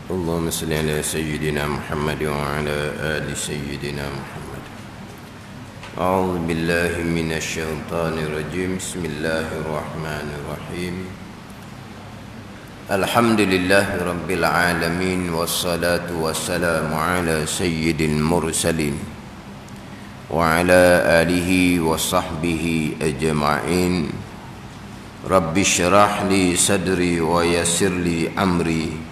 اللهم صل على سيدنا محمد وعلى آل سيدنا محمد. أعوذ بالله من الشيطان الرجيم. بسم الله الرحمن الرحيم. الحمد لله رب العالمين، والصلاة والسلام على سيد المرسلين وعلى آله وصحبه أجمعين. رب اشرح لي صدري ويسر لي أمري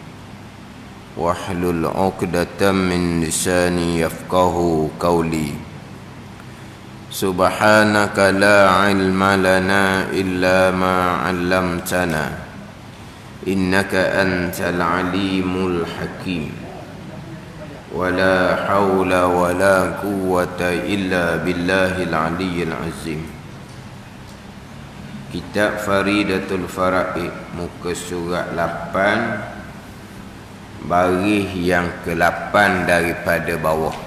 واحلل عقدة من لساني يفقه قولي. سبحانك لا علم لنا إلا ما علمتنا إنك أنت العليم الحكيم. ولا حول ولا قوة إلا بالله العلي العظيم. Kitab Faridatul Faraid, muka surat 8, baris yang ke-8 daripada bawah.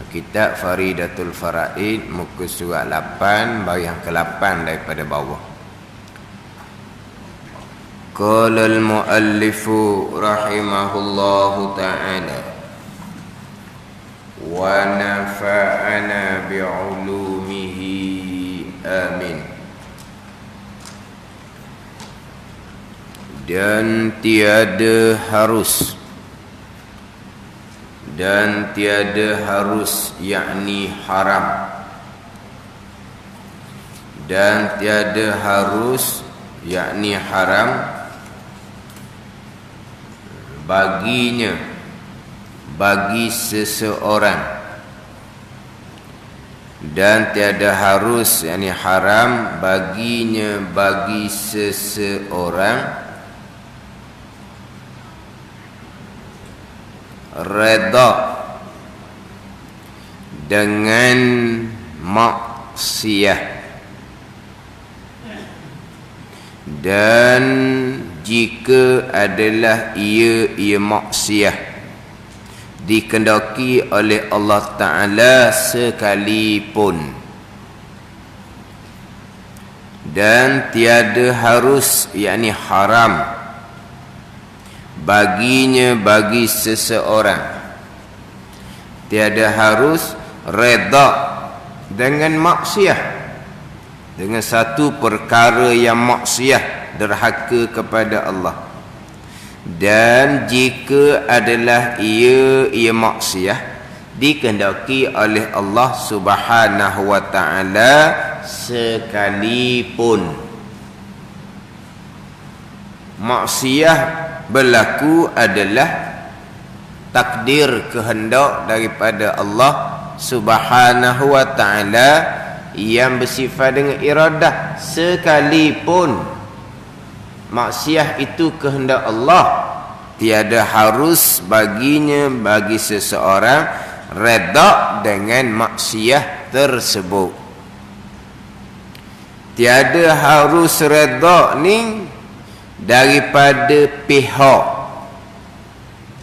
Kitab Faridatul Faraid, muka surat 8, baris yang ke-8 daripada bawah. Qala al-muallifu rahimahullahu ta'ala wa nafa'ana bi'ulumihi amin. Dan tiada harus, yakni haram, dan tiada harus yakni haram baginya, bagi seseorang, dan tiada harus yakni haram baginya, bagi seseorang redha dengan maksiat, dan jika adalah ia maksiat dikehendaki oleh Allah Ta'ala sekalipun. Dan tiada harus yakni haram baginya, bagi seseorang, tiada harus redha dengan maksiat, dengan satu perkara yang maksiat, derhaka kepada Allah. Dan jika adalah ia maksiat dikehendaki oleh Allah Subhanahu wa ta'ala sekalipun. Maksiat berlaku adalah takdir, kehendak daripada Allah Subhanahu wa ta'ala yang bersifat dengan iradah. Sekalipun maksiat itu kehendak Allah, tiada harus baginya, bagi seseorang redha dengan maksiat tersebut. Tiada harus redha ni daripada pihak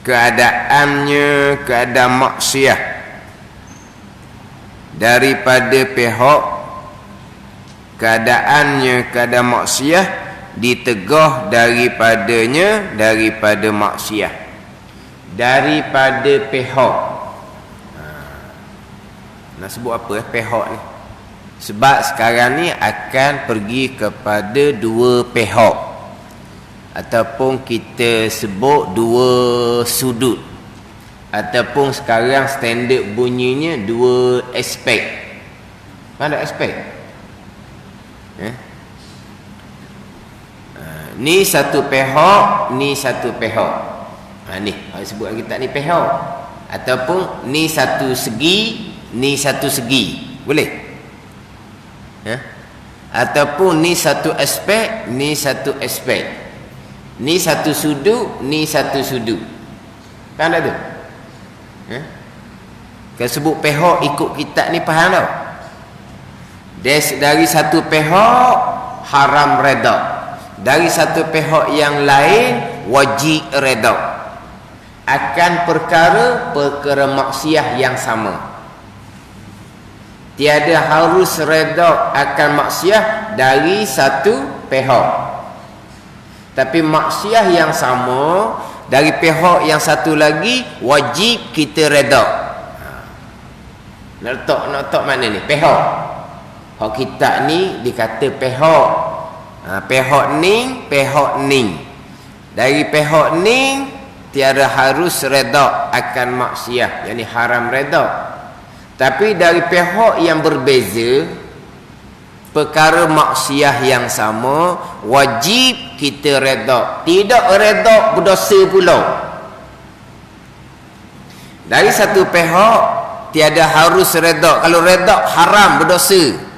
keadaannya, keadaan maksiat, daripada pihak keadaannya, keadaan maksiat, ditegah daripadanya, daripada maksiat, daripada pihak. Nak sebut apa pihak ni? Sebab sekarang ni akan pergi kepada dua pihak, ataupun kita sebut dua sudut, ataupun sekarang standard bunyinya dua aspek. Mana aspek? Ni satu pihak, ni satu pihak. Ni sebut kita ni pihak, ataupun ni satu segi, ni satu segi. Boleh? Ataupun ni satu aspek, ni satu aspek. Ni satu sudut, ni satu sudut. Faham tak tu? Kalau sebut pihak ikut kitab ni faham tak? Dari satu pihak haram redha, dari satu pihak yang lain wajib redha akan perkara maksiat yang sama. Tiada harus redha akan maksiat dari satu pihak, tapi maksiat yang sama dari pihak yang satu lagi wajib kita redha. Nak letak mana ni? Pihak. Hak kita ni dikata pihak. Pihak ning. Dari pihak ning tiada harus redha akan maksiat, yakni haram redha. Tapi dari pihak yang berbeza, perkara maksiat yang sama, wajib kita redha. Tidak redha berdosa pula. Dari satu pihak tiada harus redha. Kalau redha haram berdosa.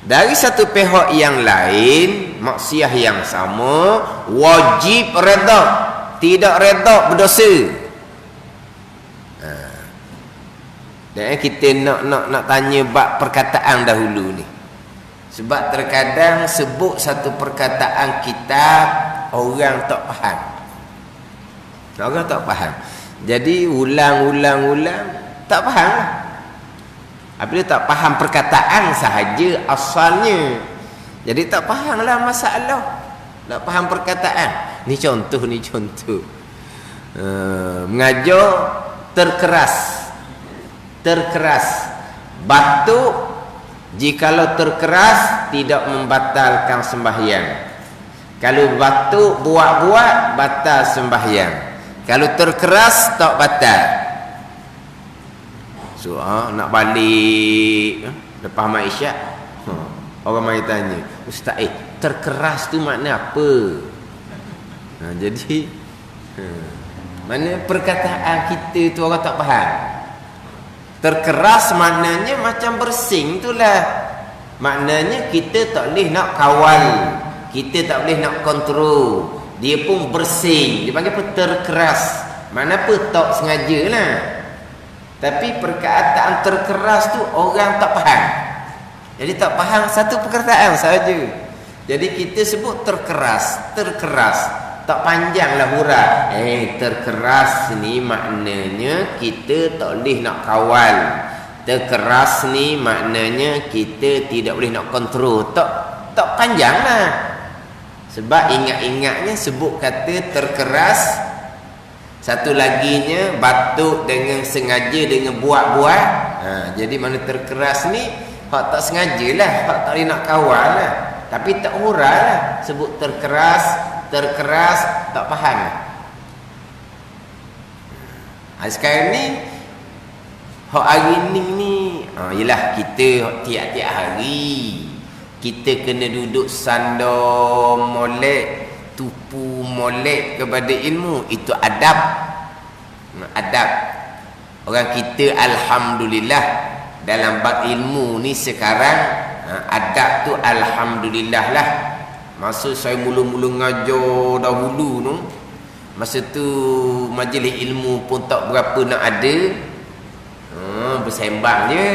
Dari satu pihak yang lain, maksiat yang sama, wajib redha. Tidak redha berdosa. Dan kita nak tanya bab perkataan dahulu ni. Sebab terkadang sebut satu perkataan kitab, orang tak faham. Orang tak faham. Jadi ulang tak faham lah. Apabila tak faham perkataan sahaja asalnya, jadi tak faham lah masalah. Tak faham perkataan. Ni contoh. Mengajar terkeras. Batuk, jikalau terkeras tidak membatalkan sembahyang. Kalau batuk buat-buat, batal sembahyang. Kalau terkeras tak batal. So nak balik lepas mak isyak, orang mai tanya, "Ustaz, terkeras tu makna apa?" Jadi mana perkataan kita tu orang tak faham. Terkeras maknanya macam bersing itulah. Maknanya kita tak boleh nak kawal, kita tak boleh nak kontrol. Dia pun bersing, dia panggil apa? Terkeras. Mana apa tak sengaja lah. Tapi perkataan terkeras tu orang tak faham. Jadi tak faham satu perkataan saja. Jadi kita sebut terkeras. Tak panjanglah huruf. Terkeras ni maknanya kita tak boleh nak kawal. Terkeras ni maknanya kita tidak boleh nak kontrol. Tak panjanglah. Sebab ingat-ingatnya sebut kata terkeras. Satu laginya batuk dengan sengaja, dengan buat-buat. Jadi mana terkeras ni hak tak sengaja lah, hak tak boleh nak kawal lah. Tapi tak hurai lah. Sebut terkeras tak faham. Sekarang ni hak hari ni ialah kita tiap-tiap hari kita kena duduk sandar molek, tupu molek kepada ilmu. Itu adab. Orang kita alhamdulillah dalam bab ilmu ni sekarang, adab tu alhamdulillah lah. Masa saya mula-mula ngajar dahulu tu, masa tu majlis ilmu pun tak berapa nak ada. Bersembang je,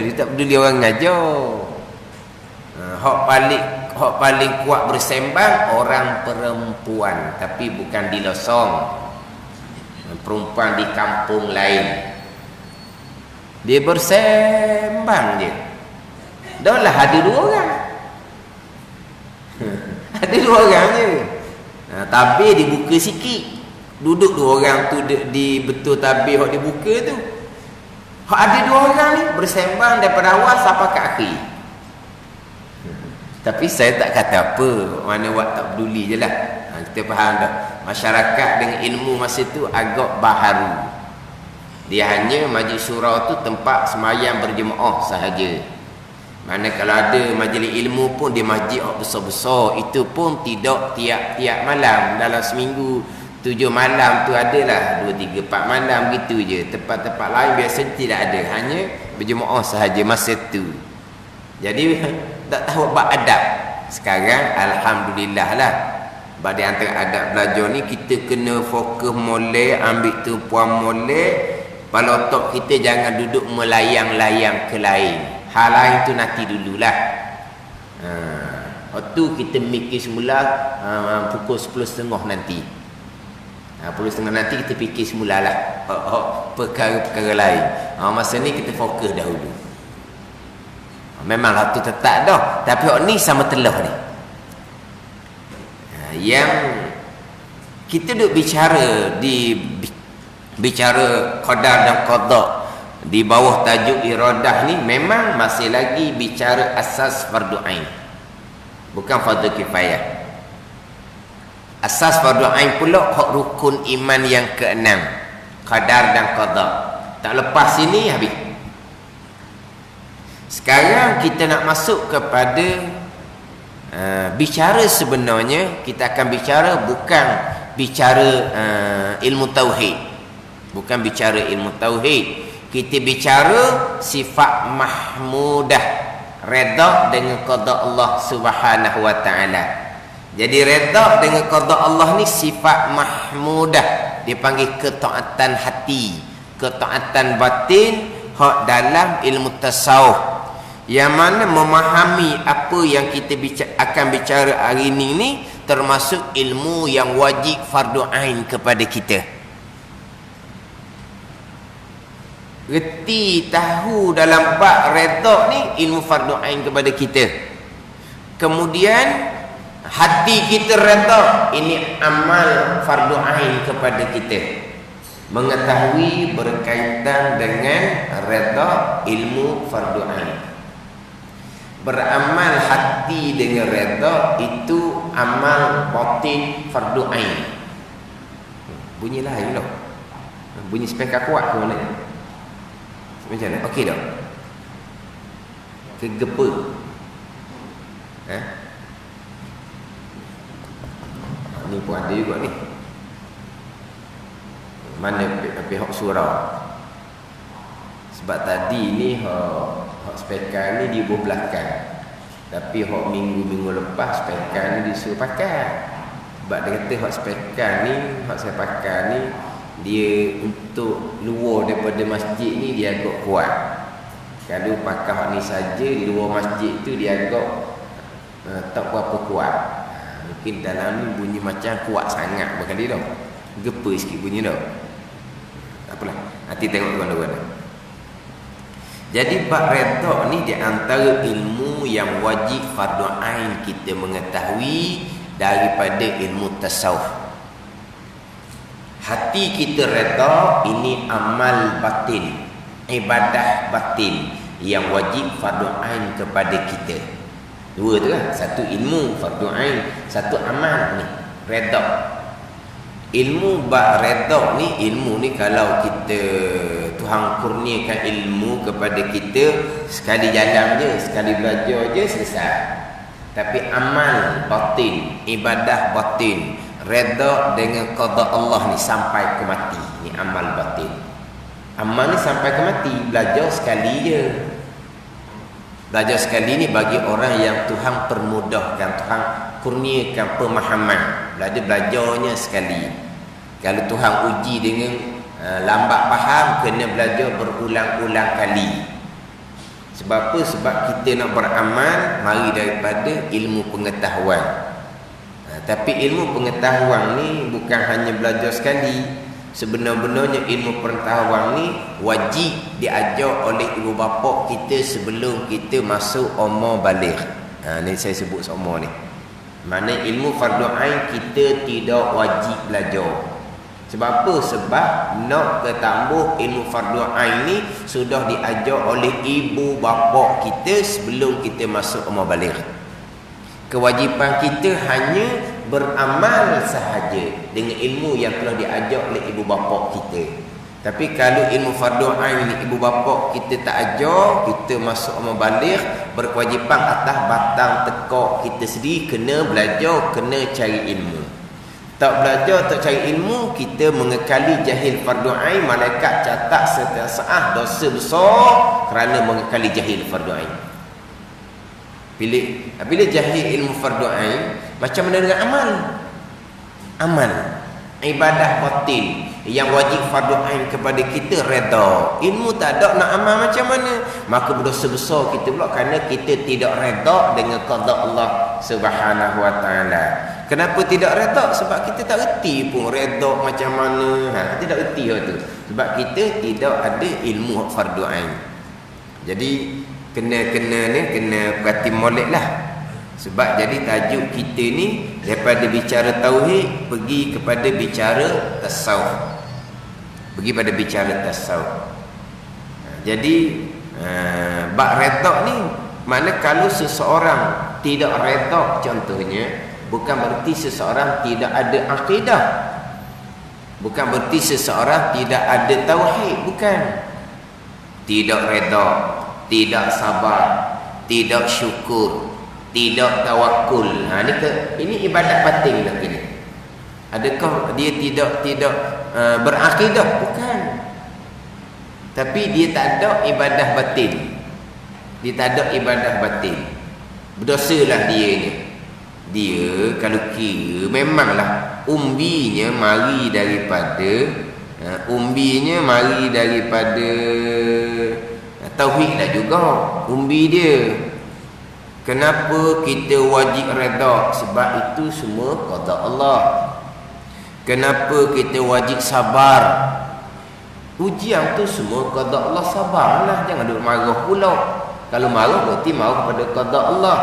dia tak peduli orang ngajar. Hak paling kuat bersembang orang perempuan, tapi bukan di Losong. Perempuan di kampung lain. Dia bersembang je. Dah lah ada 2 orang. Ada 2 orang je. Tabir dibuka sikit. Duduk 2 orang tu di betul tabir hak dibuka tu. Hak ada 2 orang ni bersembang daripada awal sampai ke akhir. Tapi saya tak kata apa. Mana buat tak peduli je lah. Kita faham dah. Masyarakat dengan ilmu masa tu agak baharu. Dia hanya majlis surau tu tempat semayang berjemaah sahaja. Mana kalau ada majlis ilmu pun di masjid besar-besar, itu pun tidak tiap-tiap malam. Dalam seminggu 7 malam tu adalah 2, 3, 4 malam gitu je. Tempat-tempat lain biasa tidak ada, hanya berjemaah sahaja masa tu. Jadi tak tahu bab adab. Sekarang alhamdulillah lah. Pada antara adab belajar ni kita kena fokus molek, ambil tumpuan molek. Kepala otak kita jangan duduk melayang-layang ke lain. Hal lain tu nanti dululah. Waktu kita mikir semula pukul 10.30 nanti. 10.30 nanti kita fikir semula lah perkara-perkara lain. Masa ni kita fokus dahulu. Memang waktu tetap dah. Tapi ni sama telah ni. Yang kita duk bicara bicara qadar dan qada di bawah tajuk iradah ni, memang masih lagi bicara asas fardu ain, bukan fardu kifayah. Asas fardu ain pula hak rukun iman yang keenam, qadar dan qada. Tak lepas ini habis. Sekarang kita nak masuk kepada bicara, sebenarnya kita akan bicara bukan bicara ilmu tauhid, bukan bicara ilmu tauhid. Kita bicara sifat mahmudah, redha dengan qada Allah Subhanahu wa taala. Jadi redha dengan qada Allah ni sifat mahmudah, dipanggil ketaatan hati, ketaatan batin, hak dalam ilmu tasawuf, yang mana memahami apa yang kita akan bicara hari ini termasuk ilmu yang wajib fardu ain kepada kita. Reti tahu dalam bab redha ni ilmu fardu ain kepada kita. Kemudian hati kita redha, ini amal fardu ain kepada kita. Mengetahui berkaitan dengan redha ilmu fardu ain. Beramal hati dengan redha itu amal batin fardu ain. Bunyi lain dah. Bunyi speaker kuat ke mana? Macam mana? Okey dah. Kegepa. Ni pun ada juga ni. Mana pihak surau? Sebab tadi ni hak speaker ni di belakang. Tapi hak minggu-minggu lepas speaker ni disuruh pakai. Sebab dia kata hak speaker ni, hak saya pakai ni, dia untuk luar daripada masjid ni dia agak kuat. Kalau pakai hak ni saja di luar masjid tu dia agak tak berapa kuat. Mungkin dalam ni bunyi macam kuat sangat, bukan dia dah. Gepa sikit bunyi dah. Tak apalah, nanti tengok mana-mana. Jadi bab redha ni di antara ilmu yang wajib fardu ain kita mengetahui daripada ilmu tasawuf. Hati kita redha, ini amal batin, ibadah batin yang wajib fardu ain kepada kita. Dua tu lah, satu ilmu fardu ain, satu amal ni redha. Ilmu bab redha ni, ilmu ni kalau kita Tuhan kurniakan ilmu kepada kita, sekali jalan je, sekali belajar je, selesai. Tapi amal batin, ibadah batin, redha dengan qada Allah ni sampai ke mati, ni amal batin. Amal ni sampai ke mati, belajar sekali je. Belajar sekali ni bagi orang yang Tuhan permudahkan, Tuhan kurniakan pemahaman, belajarnya sekali. Kalau Tuhan uji dengan lambat faham, kena belajar berulang-ulang kali. Sebab apa? Sebab kita nak beramal mari daripada ilmu pengetahuan. Tapi ilmu pengetahuan ni bukan hanya belajar sekali. Sebenar-benarnya ilmu pengetahuan ni wajib diajar oleh ibu bapa kita sebelum kita masuk umur baligh. Ni saya sebut semua ni. Mana ilmu fardu ain kita tidak wajib belajar. Sebab apa? Sebab nak ketambah ilmu fardu ain ni sudah diajar oleh ibu bapa kita sebelum kita masuk umur baligh. Kewajipan kita hanya beramal sahaja dengan ilmu yang telah diajar oleh ibu bapa kita. Tapi kalau ilmu fardu ain ni ibu bapa kita tak ajar, kita masuk umur baligh, berkewajipan atas batang tekak kita sendiri kena belajar, kena cari ilmu. Tak belajar, tak cari ilmu, kita mengekali jahil fardu ain, malaikat catat setiap saat dosa besar kerana mengekali jahil fardu ain. Bila jahil ilmu fardu ain, macam mana dengan amal? Amal, ibadah batin yang wajib fardu ain kepada kita redha. Ilmu tak ada, nak amal macam mana? Maka berdosa besar kita pula kerana kita tidak redha dengan qada Allah Subhanahu wa taala. Kenapa tidak redha? Sebab kita tak reti pun redha macam mana. Kita tak reti tu. Sebab kita tidak ada ilmu fardu ain. Jadi kena perhati molek lah. Sebab jadi tajuk kita ni daripada bicara tauhid pergi kepada bicara tasawuf. Pergi pada bicara tasawuf. Jadi bab redha ni mana kalau seseorang tidak redha contohnya, bukan berarti seseorang tidak ada akidah. Bukan berarti seseorang tidak ada tauhid, bukan. Tidak redha, tidak sabar, tidak syukur, tidak tawakul. Ini ibadat batin dah ini. Adakah dia tidak berakidah? Bukan. Tapi dia tak ada ibadah batin. Dia tak ada ibadah batin. Berdosalah dia ni. Dia kalau kira memanglah umbinya mari daripada tauhid lah juga umbi dia. Kenapa kita wajib redha? Sebab itu semua qada Allah. Kenapa kita wajib sabar? Ujian tu semua qada Allah, sabarlah, jangan duk marah pula. Kalau marah berarti marah kepada qada Allah.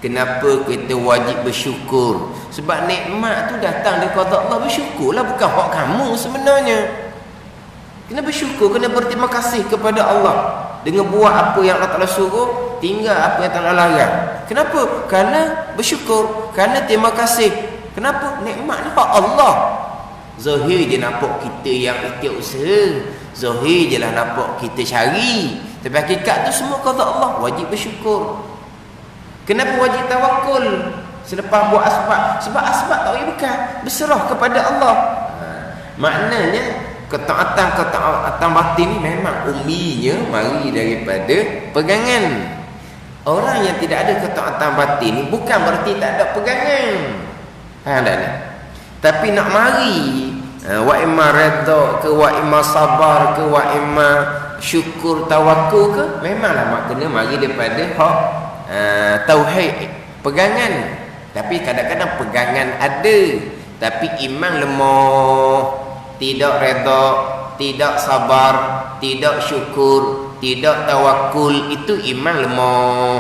Kenapa kita wajib bersyukur? Sebab nikmat tu datang dari qada Allah, bersyukurlah, bukan hak kamu sebenarnya. Kena bersyukur, kena berterima kasih kepada Allah dengan buat apa yang Allah Taala suruh, tinggal apa yang Allah larang. Kenapa? Kerana bersyukur, kerana terima kasih. Kenapa? Nikmat ni hak Allah. Zahir je nampak kita yang ikhtiar usaha, zahir je lah nampak kita cari, tapi hakikat tu semua qada Allah. Wajib bersyukur. Kenapa wajib tawakul? Selepas buat asbab, sebab asbab tak boleh bukan, berserah kepada Allah. Maknanya ketaatan batin ni memang umbinya mari daripada pegangan. Orang yang tidak ada ketaatan batin ni bukan berarti tak ada pegangan. Faham tak ni? Tapi nak mari wa imma redha ke, wa imma sabar ke, wa imma syukur tawakul ke, memanglah mak kena mari daripada hak tauhid, pegangan. Tapi kadang-kadang pegangan ada, tapi iman lemah, tidak redha, tidak sabar, tidak syukur, tidak tawakul, itu iman lemah.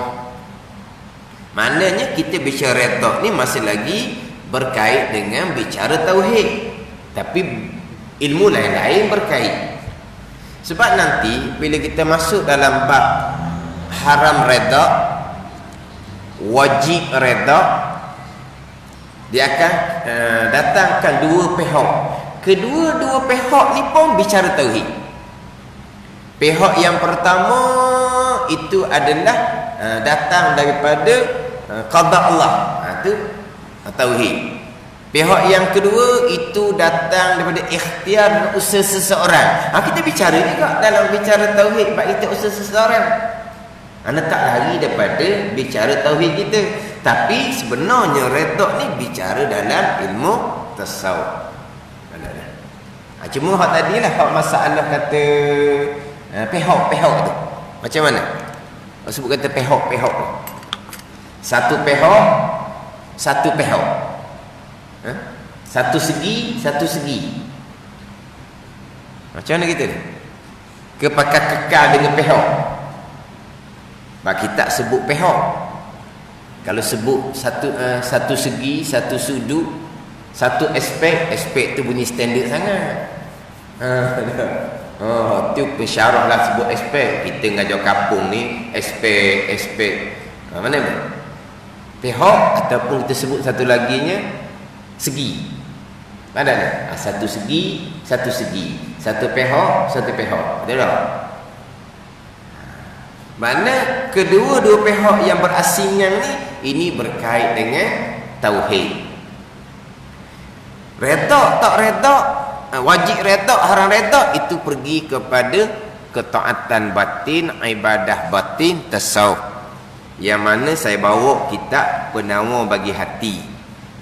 Maknanya kita bicara redha ni masih lagi berkait dengan bicara tauhid, tapi ilmu lain-lain berkait. Sebab nanti bila kita masuk dalam bab haram redha, wajib redha, dia akan datangkan dua pihak. Kedua-dua pihak ni pun bicara tauhid. Pihak yang pertama itu adalah datang daripada qada Allah, itu tauhid. Pihak yang kedua itu datang daripada ikhtiar dan usaha seseorang. Kita bicara juga dalam bicara tauhid, sebab kita usaha seseorang. Anda tak lari daripada bicara tauhid kita. Tapi sebenarnya redha ni bicara dalam ilmu tasawuf. Cuma hak tadilah hak masalah kata pihak tu. Macam mana? Sebut kata pihak tu. Satu pihak, satu pihak. Satu segi, satu segi. Macam mana kita ni? Kepakat kekal dengan pihak. Sebab kita sebut pihak. Kalau sebut satu segi, satu sudut, satu aspek tu bunyi standard sangat. Tu pensyarah lah sebut aspek. Kita ngajar kampung ni aspek. Mana ni? Pihak ataupun kita sebut satu laginya segi. Mana ni? Satu segi, satu segi. Satu pihak, satu pihak. Betul tak? Mana kedua-dua pihak yang berasingan ni, ini berkait dengan tauhid. Redha tak redha, wajib redha, haram redha, itu pergi kepada ketaatan batin, ibadah batin, tasawuf. Yang mana saya bawa kitab Penawar Bagi Hati.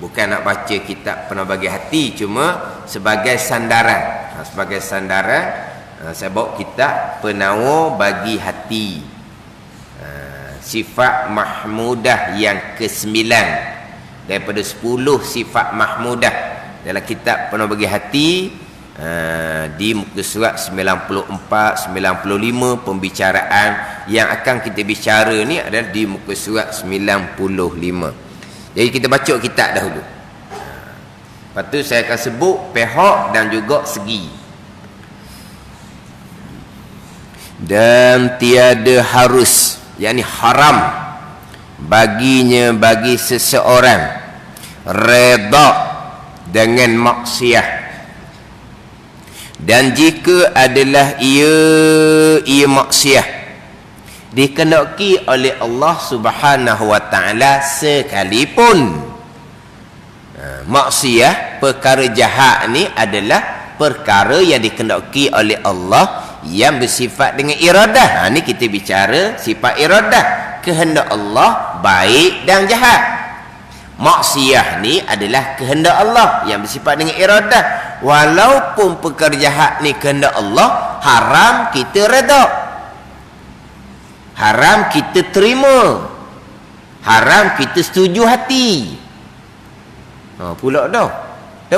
Bukan nak baca kitab Penawar Bagi Hati, cuma sebagai sandaran. Sebagai sandaran, saya bawa kitab Penawar Bagi Hati. Sifat mahmudah yang ke-9 daripada 10 sifat mahmudah dalam kitab Penawar Bagi Hati. Di muka surat 94, 95 pembicaraan yang akan kita bicara ni adalah di muka surat 95. Jadi kita baca kitab dahulu. Lepas tu saya akan sebut pihak dan juga segi. Dan tiada harus, yakni haram baginya, bagi seseorang redha dengan maksiat. Dan jika adalah ia maksiat dikehendaki oleh Allah Subhanahu wa taala sekalipun. Maksiat, perkara jahat ni adalah perkara yang dikehendaki oleh Allah yang bersifat dengan iradah. Ni kita bicara sifat iradah, kehendak Allah baik dan jahat. Maksiat ni adalah kehendak Allah yang bersifat dengan iradah. Walaupun perkara jahat ni kehendak Allah, haram kita redha, haram kita terima, haram kita setuju hati. Pula dah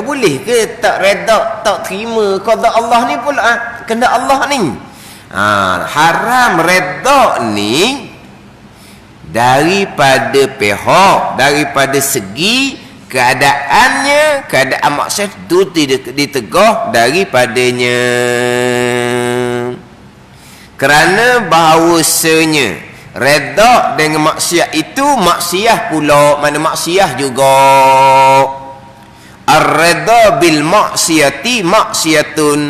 boleh ke tak redha, tak terima qada Allah ni pula, kehendak Allah ni. Haram redha ni daripada pihak, daripada segi keadaannya, keadaan maksiat itu ditegah daripadanya. Kerana bahawasanya redha dengan maksiat itu maksiat pula, mana maksiat juga. Ar-redha bil maksiati maksiatun.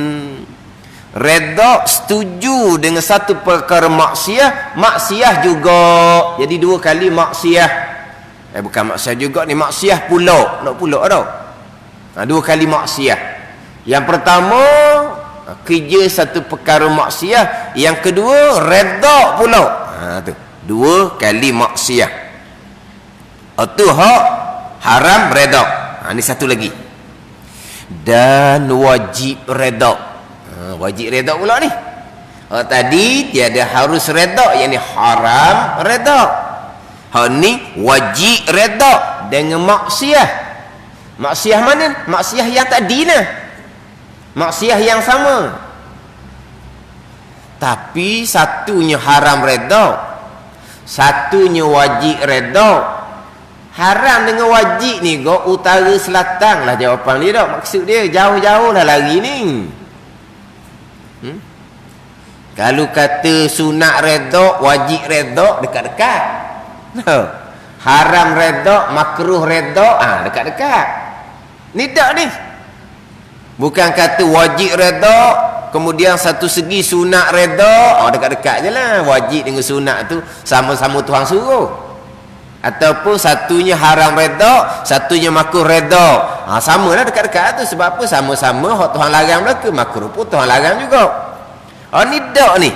Redha setuju dengan satu perkara maksiat, maksiat juga. Jadi dua kali maksiat. Bukan maksiat juga ni, maksiat pula. Nak pula dah. Dua kali maksiat. Yang pertama kerja satu perkara maksiat, yang kedua redha pula. Tu dua kali maksiat. Itu hak haram redha. Ni satu lagi. Dan wajib redha. Wajib redha pula ni. Tadi tiada harus redha, yang ni haram redha. Ni wajib redha dengan maksiat. Maksiat mana? Maksiat yang tadi nah. Maksiat yang sama. Tapi satunya haram redha, satunya wajib redha. Haram dengan wajib ni go utara selatan lah jawapan dia dah. Maksud dia jauh-jauh lah lari ni. Kalau kata sunat redha, wajib redha, dekat-dekat. Haram redha, makruh redha, dekat-dekat. Ni tak ni. Bukan kata wajib redha, kemudian satu segi sunat redha, dekat-dekat je lah. Wajib dengan sunat tu sama-sama Tuhan suruh. Ataupun satunya haram redha, satunya makruh redha. Samalah dekat-dekat tu. Sebab apa? Sama-sama hak Tuhan larang belaka, makruh pun Tuhan larang juga. Ni dak ni.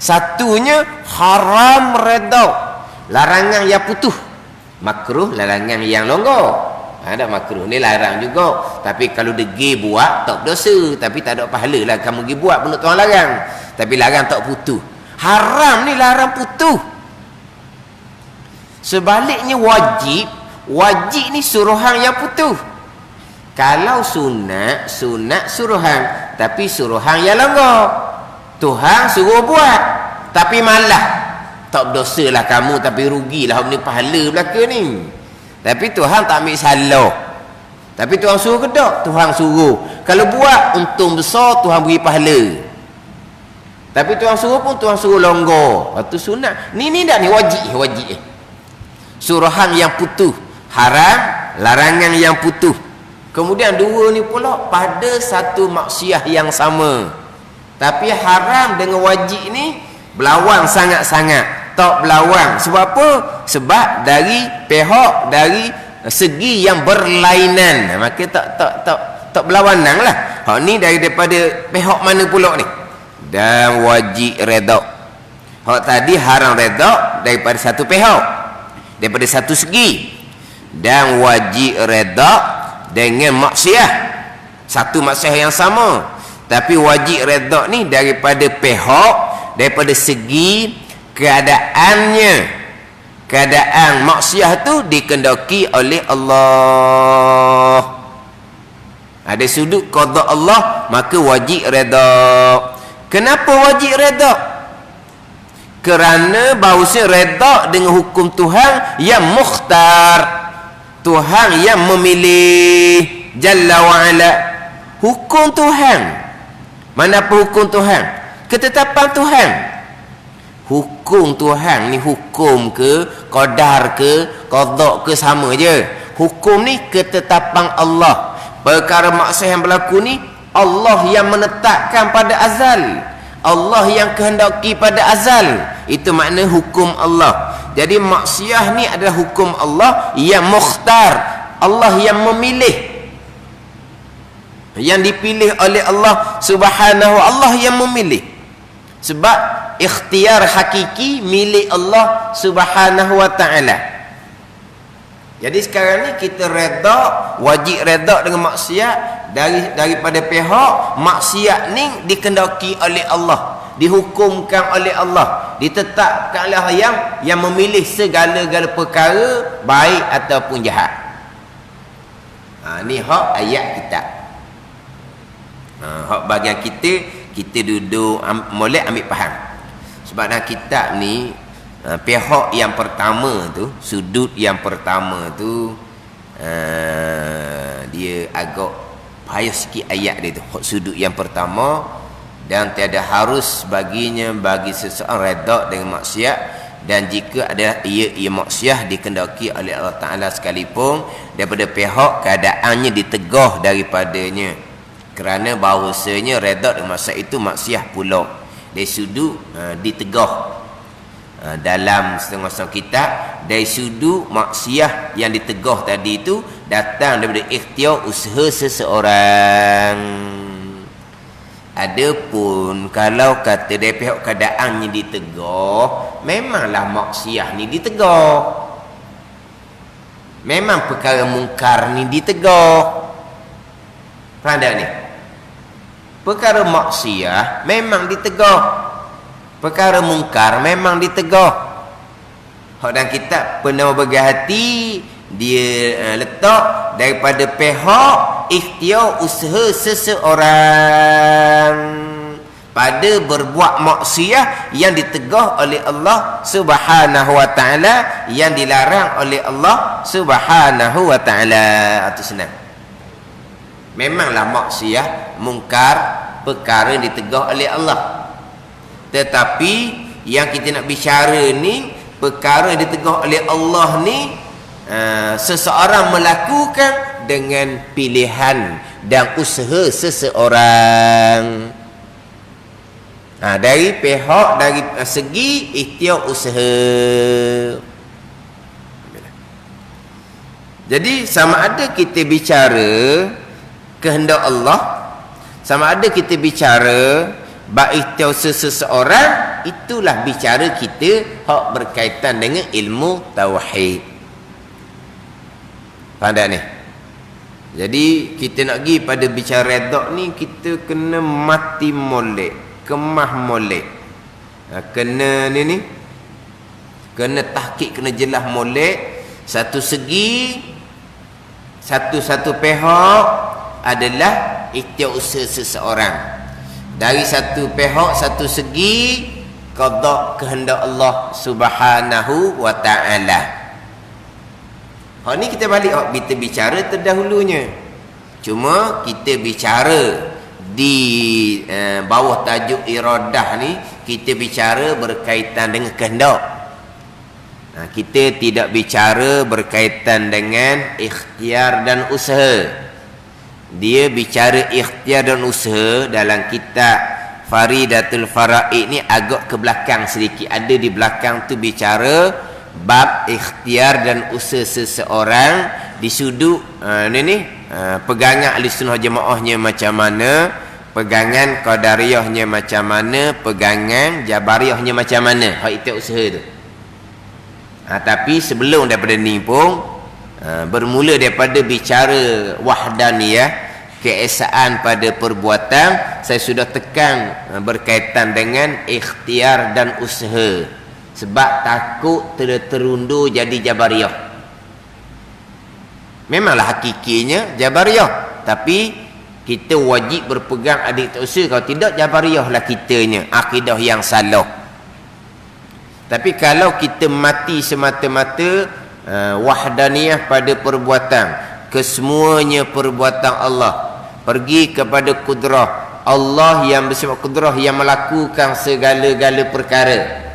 Satunya haram redha, larangan yang putus. Makruh larangan yang longgar. Ada makruh ni larang juga. Tapi kalau degi buat tak berdosa, tapi tak ada pahala lah kamu pergi buat pun Tuhan larang. Tapi larang tak putus. Haram ni larang putus. Sebaliknya wajib, wajib ni suruhan yang putus. Kalau sunat, sunat suruhan, tapi suruhan yang longgar. Tuhan suruh buat, tapi malah tak berdosa lah kamu, tapi rugilah ni pahala belaka ni. Tapi Tuhan tak ambil salah. Tapi Tuhan suruh ke tak? Tuhan suruh. Kalau buat untung besar, Tuhan beri pahala. Tapi Tuhan suruh pun Tuhan suruh longgar. Waktu sunat. Ni dah ni wajib, wajib. Suruhan yang putus, haram, larangan yang putus. Kemudian dua ni pula pada satu maksiat yang sama. Tapi haram dengan wajib ni berlawan sangat-sangat. Tak berlawan. Sebab apa? Sebab dari pihak, dari segi yang berlainan. Maka tak berlawanan lah. Ni daripada pihak mana pula ni? Dan wajib redha. Hak tadi haram redha daripada satu pihak, daripada satu segi. Dan wajib redha dengan maksiat, satu maksiat yang sama. Tapi wajib redha ni daripada pihak, daripada segi keadaannya. Keadaan maksiat tu dikehendaki oleh Allah. Ada sudut qada Allah, maka wajib redha. Kenapa wajib redha? Kerana bahawasanya redha dengan hukum Tuhan yang mukhtar, Tuhan yang memilih Jalla wa'ala. Hukum Tuhan, mana apa hukum Tuhan? Ketetapan Tuhan. Hukum Tuhan ni hukum ke, qadar ke, qada ke, sama je. Hukum ni ketetapan Allah. Perkara maksiat yang berlaku ni Allah yang menetapkan pada azal, Allah yang kehendaki pada azal. Itu makna hukum Allah. Jadi maksiat ni adalah hukum Allah yang mukhtar, Allah yang memilih, yang dipilih oleh Allah Subhanahu, Allah yang memilih. Sebab ikhtiar hakiki milik Allah Subhanahu wa ta'ala. Jadi sekarang ni kita redha, wajib redha dengan maksiat daripada pihak maksiat ni dikendaki oleh Allah, dihukumkan oleh Allah, ditetapkan oleh Allah yang memilih segala-gala perkara baik ataupun jahat. Ni hak ayat kita. Hak bagian kita duduk molek ambil faham. Sebab dalam kitab ni pihak yang pertama tu, sudut yang pertama tu dia agak payah sikit ayat dia tu. Sudut yang pertama, dan tiada harus baginya bagi seseorang redha dengan maksiat, dan jika ada ia maksiat dikendaki oleh Allah Ta'ala sekalipun daripada pihak keadaannya ditegah daripadanya, kerana bahawasanya redha dengan maksiat itu maksiat pula. Dari sudut ditegah dalam setengah-setengah kitab, dari sudut maksiat yang ditegah tadi itu datang daripada ikhtiar usaha seseorang. Adapun kalau kata dari pihak keadaannya ditegah, memanglah maksiat ni ditegah, memang perkara mungkar ni ditegah. Faham tak ni? Perkara maksiat memang ditegah, perkara mungkar memang ditegah. Hak dalam kitab Penama Bagi Hati dia letak daripada pihak ikhtiar usaha seseorang pada berbuat maksiat yang ditegah oleh Allah Subhanahu wa ta'ala, yang dilarang oleh Allah Subhanahu wa ta'ala. Itu senang. Memanglah maksiat mungkar perkara ditegah oleh Allah, tetapi yang kita nak bicara ni perkara ditegah oleh Allah ni seseorang melakukan dengan pilihan dan usaha seseorang. Dari pihak, dari segi ikhtiar usaha. Jadi sama ada kita bicara kehendak Allah, sama ada kita bicara baikhtiar seseorang, itulah bicara kita hak berkaitan dengan ilmu tauhid. Faham tak ni? Jadi kita nak pergi pada bicara redha ni, kita kena mati molek, kemah molek, kena ni kena tahqiq, kena jelas molek. Satu segi, satu pihak adalah ikhtiar usaha seseorang. Dari satu pihak, satu segi, qada kehendak Allah Subhanahu wa ta'ala. Hak ni kita balik kita bicara terdahulunya. Cuma kita bicara di bawah tajuk iradah ni, kita bicara berkaitan dengan kehendak. Kita tidak bicara berkaitan dengan ikhtiar dan usaha. Dia bicara ikhtiar dan usaha dalam kitab Faridatul Faraid ni agak ke belakang sedikit. Ada di belakang tu bicara bab ikhtiar dan usaha seseorang di sudut pegangan Ahlussunnah Jamaahnya macam mana, pegangan Qadariyahnya macam mana, pegangan Jabariyahnya macam mana, hak itu usaha tu. Tapi sebelum daripada ni pun bermula daripada bicara wahdaniyah, keesaan pada perbuatan, saya sudah tekan berkaitan dengan ikhtiar dan usaha, sebab takut terundur jadi Jabariyah. Memanglah hakikinya Jabariyah, tapi Kita wajib berpegang adik tak usaha. Kalau tidak, Jabariyah lah kitanya. Akidah yang salah. Tapi kalau kita mati semata-mata wahdaniyah pada perbuatan, kesemuanya perbuatan Allah, pergi kepada kudrah Allah yang bersifat kudrah, yang melakukan segala-gala perkara.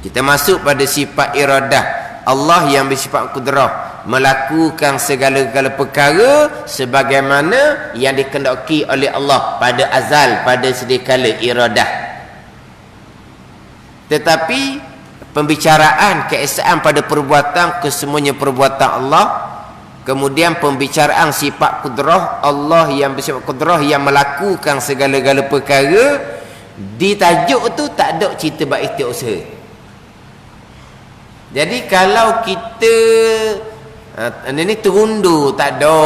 Kita masuk pada sifat iradah Allah yang bersifat kudrah, melakukan segala-gala perkara sebagaimana yang dikehendaki oleh Allah pada azal, pada sedia kala iradah. Tetapi pembicaraan keesaan pada perbuatan, kesemuanya perbuatan Allah, kemudian pembicaraan sifat kudrah Allah yang bersifat kudrah, yang melakukan segala-gala perkara, di tajuk tu tak ada cerita bab istiusaha. Jadi kalau kita ini terundur, tak ada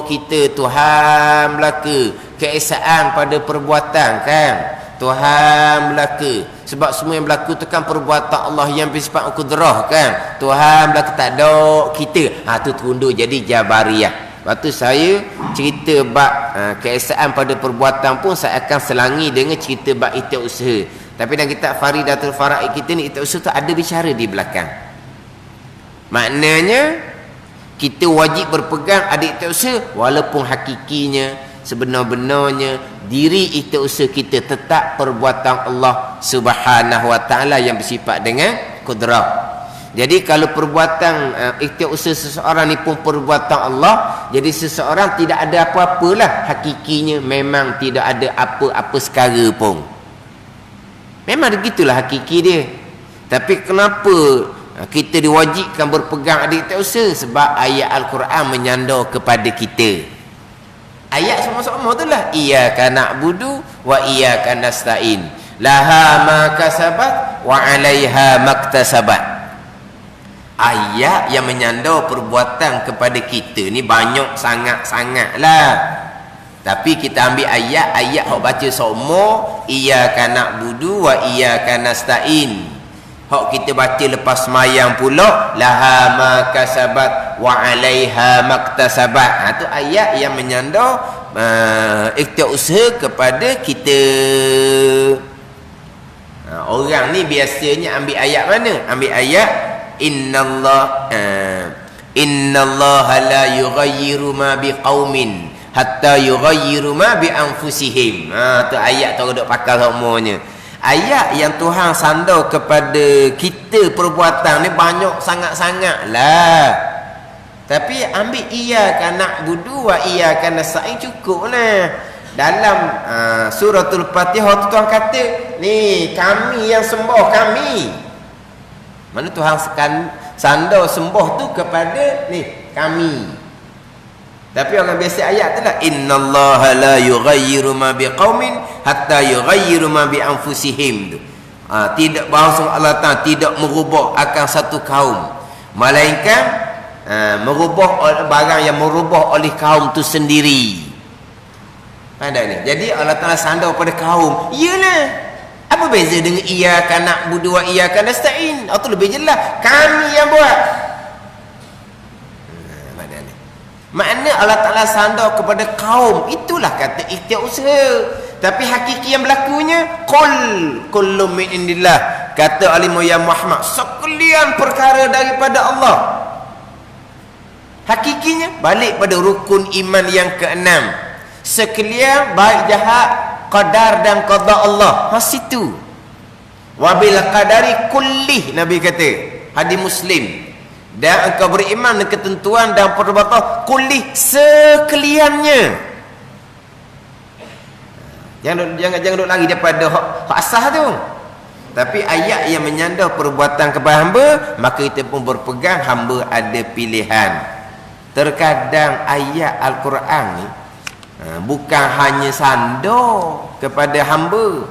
kita Tuhan belaka keesaan pada perbuatan kan, Tuhan belaka sebab semua yang berlaku tu kan perbuatan Allah yang bersifat kudrah kan, Tuhan belaka, tak ada kita. Tu terundur jadi Jabariyah. Lepas tu saya cerita bab keesaan pada perbuatan pun saya akan selangi dengan cerita bab istiusaha. Tapi dalam kitab Faridatul Faraid kita ni, istiusaha tu ada bicara di belakang. Maknanya kita wajib berpegang ada istiusaha walaupun hakikinya, sebenar-benarnya diri istiusaha kita tetap perbuatan Allah Subhanahu wa taala yang bersifat dengan kudrah. Jadi kalau perbuatan istiusaha seseorang ni pun perbuatan Allah, jadi seseorang tidak ada apa-apalah hakikinya, memang tidak ada apa-apa sekara pun. Memang begitulah hakiki dia. Tapi kenapa kita diwajibkan berpegang ada istiusaha? Sebab ayat Al-Quran menyandar kepada kita. Ayat sama-sama itulah iyyaka na'budu wa iyyaka nasta'in. Laha ma kasabat wa 'alaiha maktasabat. Ayat yang menyandar perbuatan kepada kita ni banyak sangat-sangatlah. Tapi kita ambil ayat hok baca semua, iyyaka na'budu wa iyyaka nasta'in. Hok kita baca lepas semayang pula, laha ma kasabat wa 'alaiha maktasabat. Tu ayat yang menyandar ikhtiar kepada kita. Orang ni biasanya ambil ayat mana? Ambil ayat innallaha la yughayyiru ma biqaumin hatta yughayyiru ma bi anfusihim. Tu ayat tu duk pakai semuanya. Ayat yang Tuhan sandar kepada kita perbuatan ni banyak sangat-sangat lah. Tapi ambil iyyaka na'budu wa iyyaka nasta'in cukup lah. Dalam suratul Fatihah tu Tuhan kata, ni kami yang sembah kami. Mana Tuhan sandar sembah tu kepada ni kami. Tapi orang biasa ayat tu lah, innallaha la yughayyiru ma biqaumin hatta yughayyiru ma bi anfusihim. Tidak, bahasa Allah Ta'ala tidak merubah akan satu kaum melainkan merubah barang yang merubah oleh kaum tu sendiri. Ada ni. Jadi Allah Ta'ala sandar pada kaum. Iyalah. Apa beza dengan iyyaka na'budu wa iyyaka nasta'in? Itu lebih jelas. Kami yang buat. Makna Allah Ta'ala sandar kepada kaum. Itulah kata ikhtiar usaha. Tapi hakiki yang berlakunya, kullu min indillah. Kata alimu ya Muhammad, sekalian perkara daripada Allah. Hakikinya balik pada rukun iman yang keenam. Sekalian baik jahat, qadar dan qada Allah. Situ. Wabil qadari kullih, Nabi kata. Hadis Muslim. Dan engkau beriman dengan ketentuan dan perbuatan kulih sekaliannya. Jangan duduk lagi daripada hak asah tu. Tapi ayat yang menyandar perbuatan kepada hamba, maka kita pun berpegang hamba ada pilihan. Terkadang ayat Al-Quran ni bukan hanya sandar kepada hamba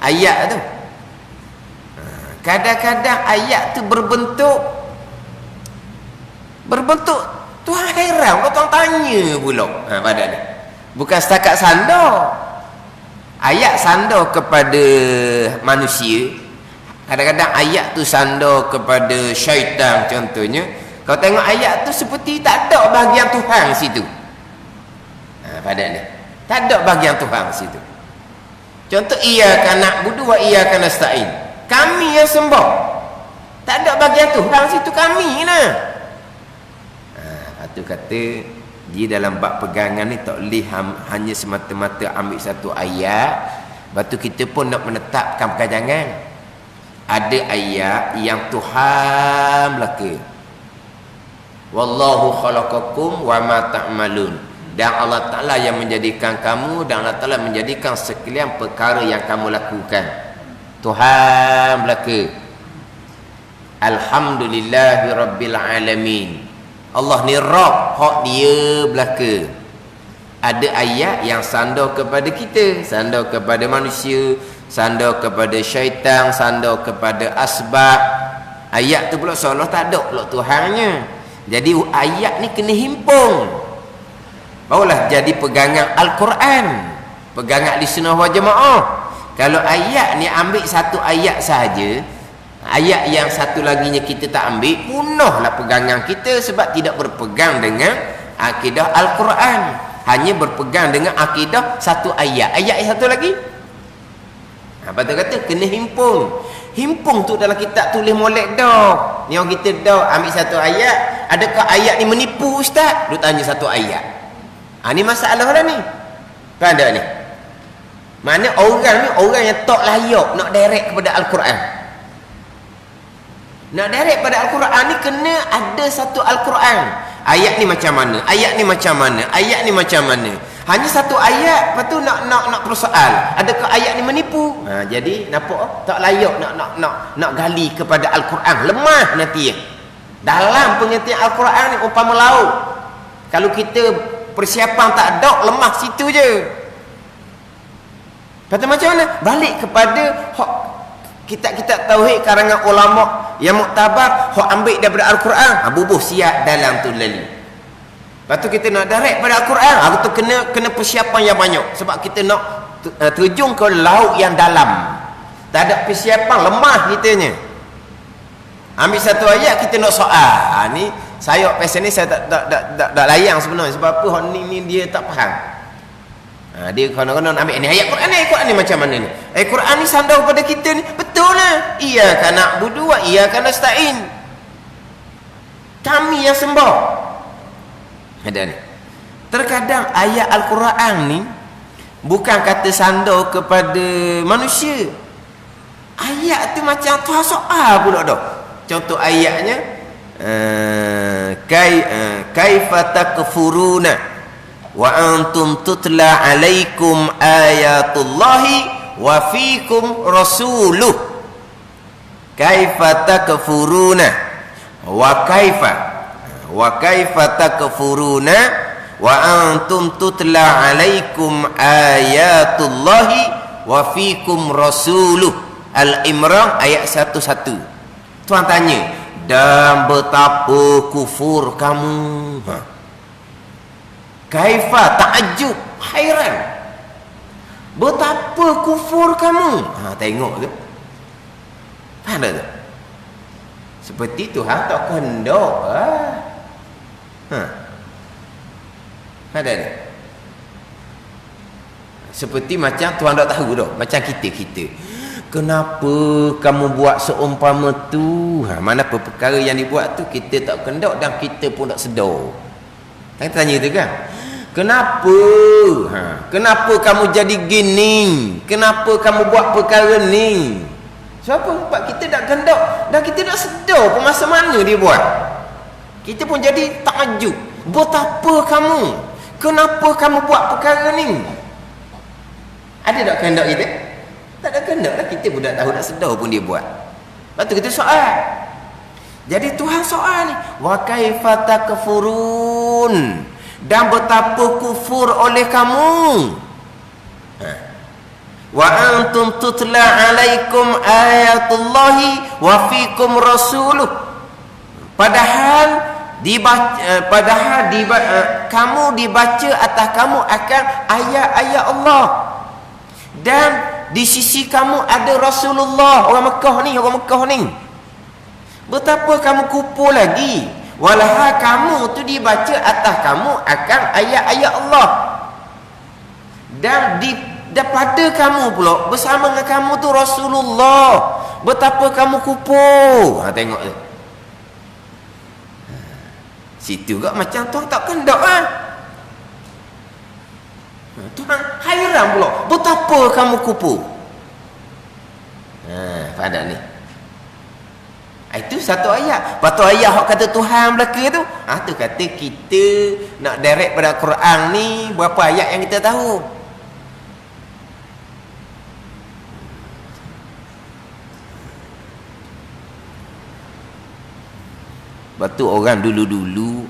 ayat tu. Kadang-kadang ayat tu berbentuk Tuhan heran, Tuhan tanya pula pada ni. Bukan setakat sandar. Ayat sandar kepada manusia. Kadang-kadang ayat tu sandar kepada syaitan contohnya. Kau tengok ayat tu seperti tak ada bahagian Tuhan situ. pada ni. Tak ada bahagian Tuhan situ. Contoh iyyaka na'budu wa iyyaka nasta'in. Kami yang sembah. Tak ada bahagian Tuhan situ, kami lah. Itu kata di dalam bab pegangan ni tak boleh hanya semata-mata ambil satu ayat. Lepas tu kita pun nak menetapkan pegangan. Ada ayat yang Tuhan belaka. Wallahu khalaqakum wa ma ta'malun. Dan Allah Ta'ala yang menjadikan kamu, dan Allah Ta'ala menjadikan sekalian perkara yang kamu lakukan. Tuhan belaka. Alhamdulillahi Rabbil Alamin. Allah ni Rabb, hak dia belaka. Ada ayat yang sandar kepada kita, sandar kepada manusia, sandar kepada syaitan, sandar kepada asbab. Ayat tu pula seolah tak ada pula Tuhannya. Jadi ayat ni kena himpun, barulah jadi pegangan Al-Quran, pegangan di sunnah wal jamaah. Kalau ayat ni ambil satu ayat sahaja, ayat yang satu laginya kita tak ambil, punahlah pegangan kita, sebab tidak berpegang dengan akidah Al-Quran, hanya berpegang dengan akidah satu ayat. Ayat yang satu lagi, apa tu kata, kena himpun. Himpun tu dalam kitab tulis molek dah. Ni orang kita dah ambil satu ayat, adakah ayat ni menipu ustaz? Dia tanya satu ayat. Ni masalah dah ni. Kan ada ni. Mana orang ni orang yang tak layak nak direct kepada Al-Quran. Nak direct pada Al-Quran ni kena ada satu Al-Quran. Ayat ni macam mana? Ayat ni macam mana? Ayat ni macam mana? Hanya satu ayat, lepas tu nak persoal. Adakah ayat ni menipu? Jadi nampak tak layak nak gali kepada Al-Quran. Lemah nanti ya. Dalam pengertian Al-Quran ni umpama laut. Kalau kita persiapan tak ada, lemah situ je. Kata macam mana? Balik kepada kitab-kitab tauhid karangan ulama yang muktabar, hok ambil daripada Al-Quran, bubuh siap dalam tu lalu. Lepas tu kita nak direct pada Al-Quran, tu kena persiapan yang banyak, sebab kita nak terjun ke laut yang dalam. Tak ada persiapan, lemah kitanya. Ambil satu ayat kita nak soal. Ni saya pasal ni saya tak layang sebenarnya, sebab apa hak ni dia tak faham. Dia konon-konon ambil ni ayat Quran ni macam mana ni? Quran ni sandar pada kita ni. Betul lah. Iyyaka na'budu wa iyyaka nasta'in. Kami yang sembah. Ada ni. Terkadang ayat Al-Quran ni bukan kata sandar kepada manusia. Ayat tu macam Tuhan soal pula dah. Contoh ayatnya, kaifa takfuruna wa antum tutla alaikum ayatullahi wa fikum rasuluh. Kaifa takfuruna wa kaifa takfuruna wa antum tutla alaikum ayatullahi wa fikum rasuluh. Al-Imran ayat 11. Tuhan tanya, dan betapa kufur kamu. Kaifa, ta'ajub, hairan. Betapa kufur kamu. Tengok tu. Faham tak? Seperti Tuhan tak kehendak. Ada ni. Seperti macam Tuhan tak tahu dah. Macam kita. Kenapa kamu buat seumpama tu? Mana perkara yang dibuat tu kita tak kehendak dan kita pun tak sedar. Kita tanya tu kan? Kenapa? Kenapa kamu jadi gini? Kenapa kamu buat perkara ni? Sebab apa? Sebab kita tak kehendak dan kita tak sedar pun masa mana dia buat. Kita pun jadi takjub. Betapa kamu? Kenapa kamu buat perkara ni? Ada tak kehendak kita? Tak ada kehendak lah, kita pun tak tahu, tak sedar pun dia buat. Lepas tu kita soal. Jadi Tuhan soal ni, wa kaifa takfurun, dan betapa kufur oleh kamu. Wa antum tutla alaikum ayatullahi wa fikum rasuluh. Padahal kamu dibaca atas kamu akan ayat-ayat Allah, dan di sisi kamu ada Rasulullah. Orang Mekah ni. Betapa kamu kupu lagi. Walha kamu tu dibaca atas kamu akan ayat-ayat Allah. Dan daripada kamu pula bersama dengan kamu tu Rasulullah. Betapa kamu kupu. Tengok tu. Situ kak macam tuan tak kendak ah. Tuhan hairan pula. Betapa kamu kupu. Pada ni. Itu satu ayat. Lepas tu ayat hak kata Tuhan belaka tu. Tu kata kita nak direct pada Quran ni berapa ayat yang kita tahu. Lepas tu orang dulu-dulu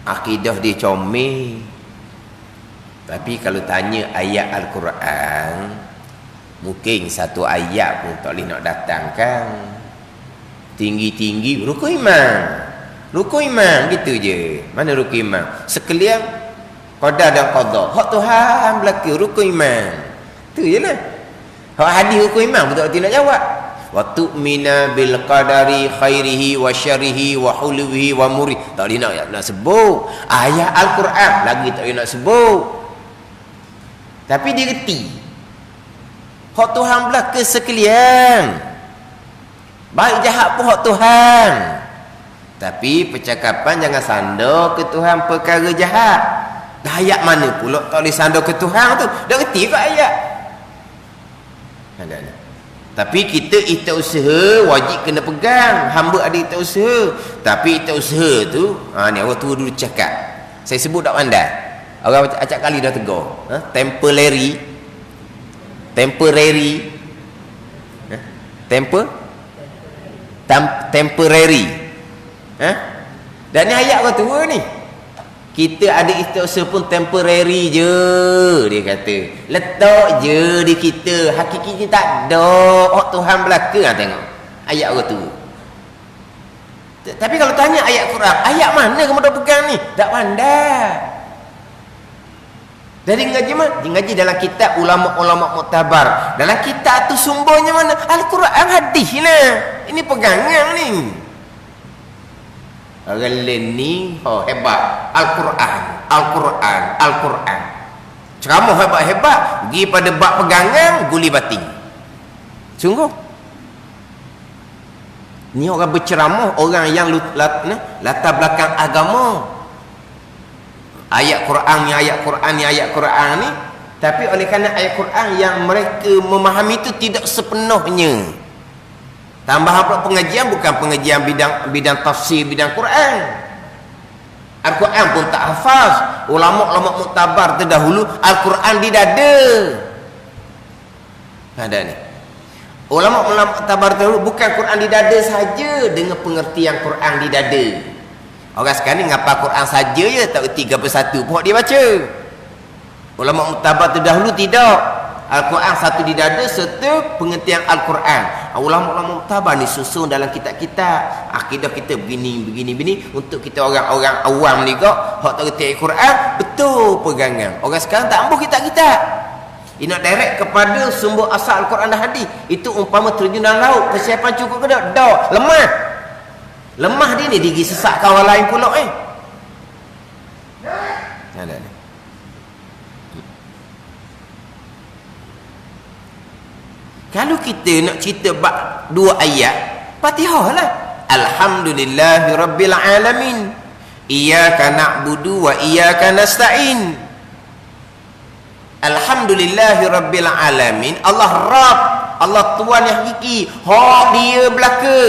akidah dia comel. Tapi kalau tanya ayat Al-Quran, mungkin satu ayat pun tak boleh nak datangkan. Tinggi-tinggi rukun iman. Rukun iman gitu je. Mana rukun iman? Sekalian qada dan qada. Hak Tuhan belaka rukun iman. Tu je lah. Hak hadis rukun iman betul-betul nak jawab. Wa tu'mina bil qadari khairihi wa syarrihi wa hulwihi wa muri. Tak boleh nak sebut. Ayat Al-Quran lagi tak boleh nak sebut. Tapi dia reti. Hak Tuhan belaka sekalian. Baik jahat pun hak Tuhan. Tapi percakapan jangan sandar ke Tuhan perkara jahat. Dah ayat mana pula tak boleh sandar ke Tuhan tu? Dah reti ke ayat? Ada. Tapi kita ikhtiar usaha wajib kena pegang. Hamba ada ikhtiar usaha. Tapi ikhtiar usaha tu, ni orang tua dulu cakap. Saya sebut tak pandai. Orang acak kali dah tegur. Temporary. Temporary. Dan ni ayat orang tua ni. Kita ada ikhtiar usaha pun temporary je, dia kata. Letak je di kita. Hakiki kita tak ada. Tuhan belaka. Tengok. Ayat orang tua. Tapi kalau tanya ayat Quran, ayat mana kamu dah pegang ni? Tak pandai. Dari ngaji mana? Ngaji dalam kitab ulama-ulama muktabar. Dalam kitab tu sumbernya mana? Al-Quran, hadis lah. Ini pegangan ni. Orang lain ni hebat. Al-Quran. Ceramah hebat-hebat. Pergi pada bab pegangan, guli batin. Sungguh. Ni orang berceramah, orang yang latar belakang agama. Ayat Quran ni. Tapi oleh kerana ayat Quran yang mereka memahami itu tidak sepenuhnya. Tambahan pula pengajian bukan pengajian bidang tafsir, bidang Quran. Al-Quran pun tak hafaz. Ulama-ulama muktabar terdahulu Al-Quran di dada. Ada ni. Ulama-ulama muktabar terdahulu bukan Quran di dada saja dengan pengertian Quran di dada. Orang sekarang ni ngapal Quran saja je, tak erti 31 pun dia baca. Ulama muktabar terdahulu tidak. Al-Quran satu di dada serta pengertian Al-Quran. Ulama-ulama muktabar ni susun dalam kitab-kitab. Akidah kita begini untuk kita orang-orang awam ni kok hak tak erti Al-Quran betul pegangan. Orang sekarang tak ambuh kitab-kitab. Dia nak direct kepada sumber asal Al-Quran dan hadis. Itu umpama terjun dalam laut, persiapan cukup ke tak? Dah, lemah dia ni digi sesak kawan lain pula Ada ni. Kalau kita nak cerita bab dua ayat, Fatihah lah. Alhamdulillahirabbil alamin. Iyyaka na'budu wa iyyaka nasta'in. Alhamdulillahirabbil alamin. Allah Rabb, Allah Tuhan yang hakiki. Hak dia belaka.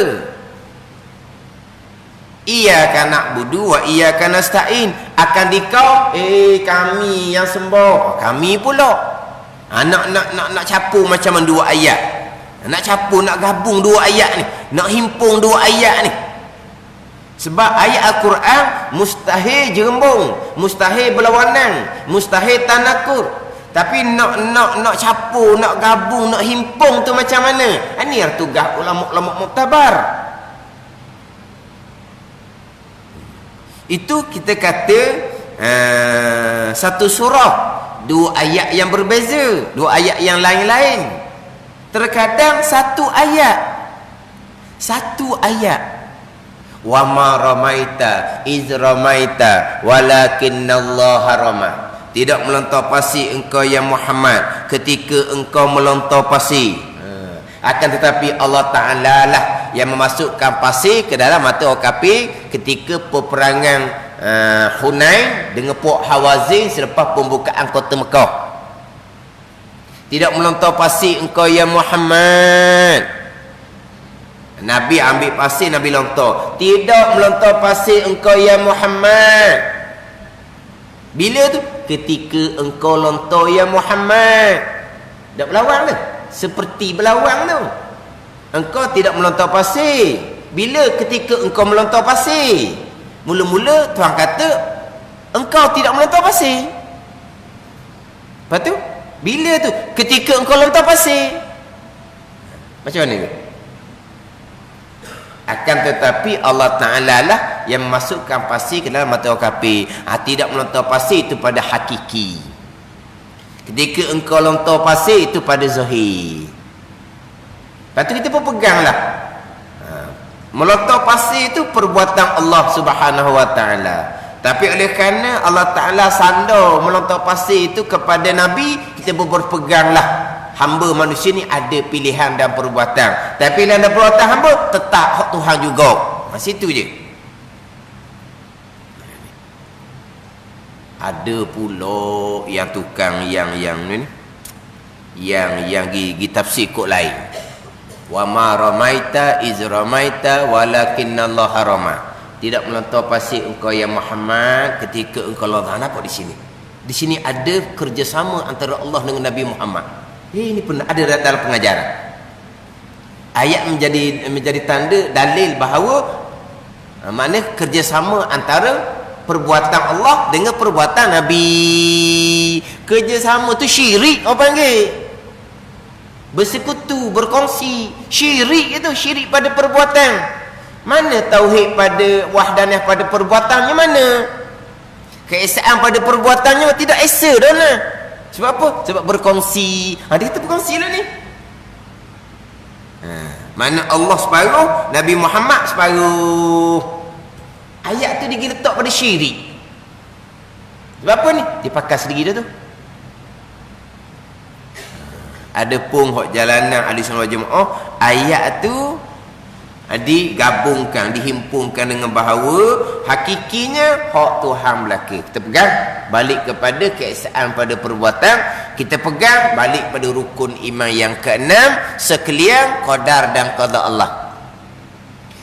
Iyyaka na'budu wa iyyaka nasta'in. Akan dikau kami yang sembah. Kami pula. Nak campur macam mana dua ayat. Nak campur, nak gabung dua ayat ni. Nak himpung dua ayat ni. Sebab ayat Al-Quran mustahil jerembung, mustahil berlawanan, mustahil tanakur. Tapi nak campur, nak gabung, nak himpung tu macam mana? Ini yang tugas ulama-ulama muktabar. Itu kita kata satu surah, dua ayat yang berbeza, dua ayat yang lain-lain. Terkadang satu ayat. Wa ma ramaita iz ramaita walakinnallaha rama. tidak melontar pasi engkau ya Muhammad ketika engkau melontar pasi. Akan tetapi Allah Ta'ala lah yang memasukkan pasir ke dalam mata orang kafir ketika peperangan Hunain dengan puak Hawazin selepas pembukaan kota Mekah. Tidak melontar pasir engkau ya Muhammad. Nabi ambil pasir, Nabi lontar. Tidak melontar pasir engkau ya Muhammad. Bila tu? Ketika engkau lontar ya Muhammad. Tak berlawang tu. Seperti berlawang tu. Engkau tidak melontar pasir. Bila ketika engkau melontar pasir? Mula-mula Tuhan kata engkau tidak melontar pasir. Lepas tu? Bila tu? Ketika engkau lontar pasir. Macam mana tu? Akan tetapi Allah Ta'ala lah yang memasukkan pasir ke dalam mata orang kafir. Tidak melontar pasir itu pada hakiki. Ketika engkau lontar pasir itu pada zahir. Lepas tu kita pun peganglah. Melontar pasir itu perbuatan Allah Subhanahu Wa Ta'ala. Tapi oleh kerana Allah Ta'ala sandar melontar pasir itu kepada Nabi, kita pun berpeganglah. Hamba manusia ni ada pilihan dan perbuatan. Tapi pilihan dan perbuatan hamba tetap hak Tuhan juga. Situ je. Ada pula yang tukang yang ni yang gi tafsir kod lain. Wa ma ramaita iz ramaita walakinallaha rama. Tidak melontar pasir engkau ya Muhammad ketika engkau lontar. Nampak di sini. Di sini ada kerjasama antara Allah dengan Nabi Muhammad. Ini pun ada dalam pengajaran. Ayat menjadi tanda dalil bahawa makna kerjasama antara perbuatan Allah dengan perbuatan Nabi. Kerjasama tu syirik orang panggil. Bersekutu, berkongsi. Syirik itu syirik pada perbuatan. Mana tauhid pada wahdaniyah pada perbuatannya mana? Keesaan pada perbuatannya tidak esa dah lah. Sebab apa? Sebab berkongsi. Dia kata berkongsi lah ni. Mana Allah separuh, Nabi Muhammad separuh. Ayat tu dia letak pada syirik. Sebab apa ni? Dia pakai sendiri dah tu. Ada pun hak jalanan ahli sunnah wal jamaah, ayat tu digabungkan, dihimpunkan dengan bahawa hakikinya hak Tuhan belaka. Kita pegang balik kepada keesaan pada perbuatan, kita pegang balik pada rukun iman yang keenam, sekalian qadar dan qada Allah.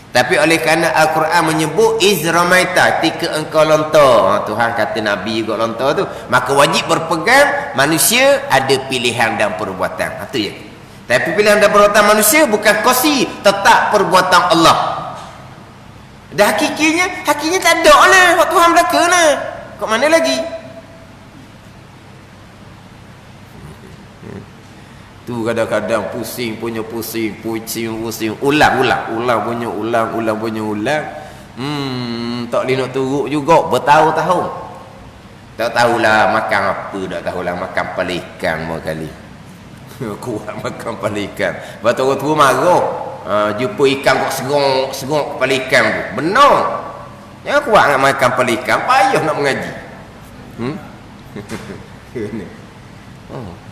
Tapi oleh kerana Al-Quran menyebut izramaita, ketika engkau lontar, Tuhan kata Nabi juga lontar tu, maka wajib berpegang manusia ada pilihan dan perbuatan. Itu je. Tapi pilihan dan perbuatan manusia bukan kosi, tetap perbuatan Allah. Dan hakikinya tak ada lah. Waktu Tuhan belaka lah. Kok mana lagi? Tu kadang-kadang pusing. Ulang punya. Tak boleh nak turuk juga. Bertahun-tahun. Tak tahulah makan apa. Tak tahulah makan pelikan more kali. Kuat makan kepala ikan. Lepas tu orang tua marah. Jumpa ikan kok serong kepala ikan tu. Benar. Jangan kuat nak makan kepala ikan. Payah nak mengaji.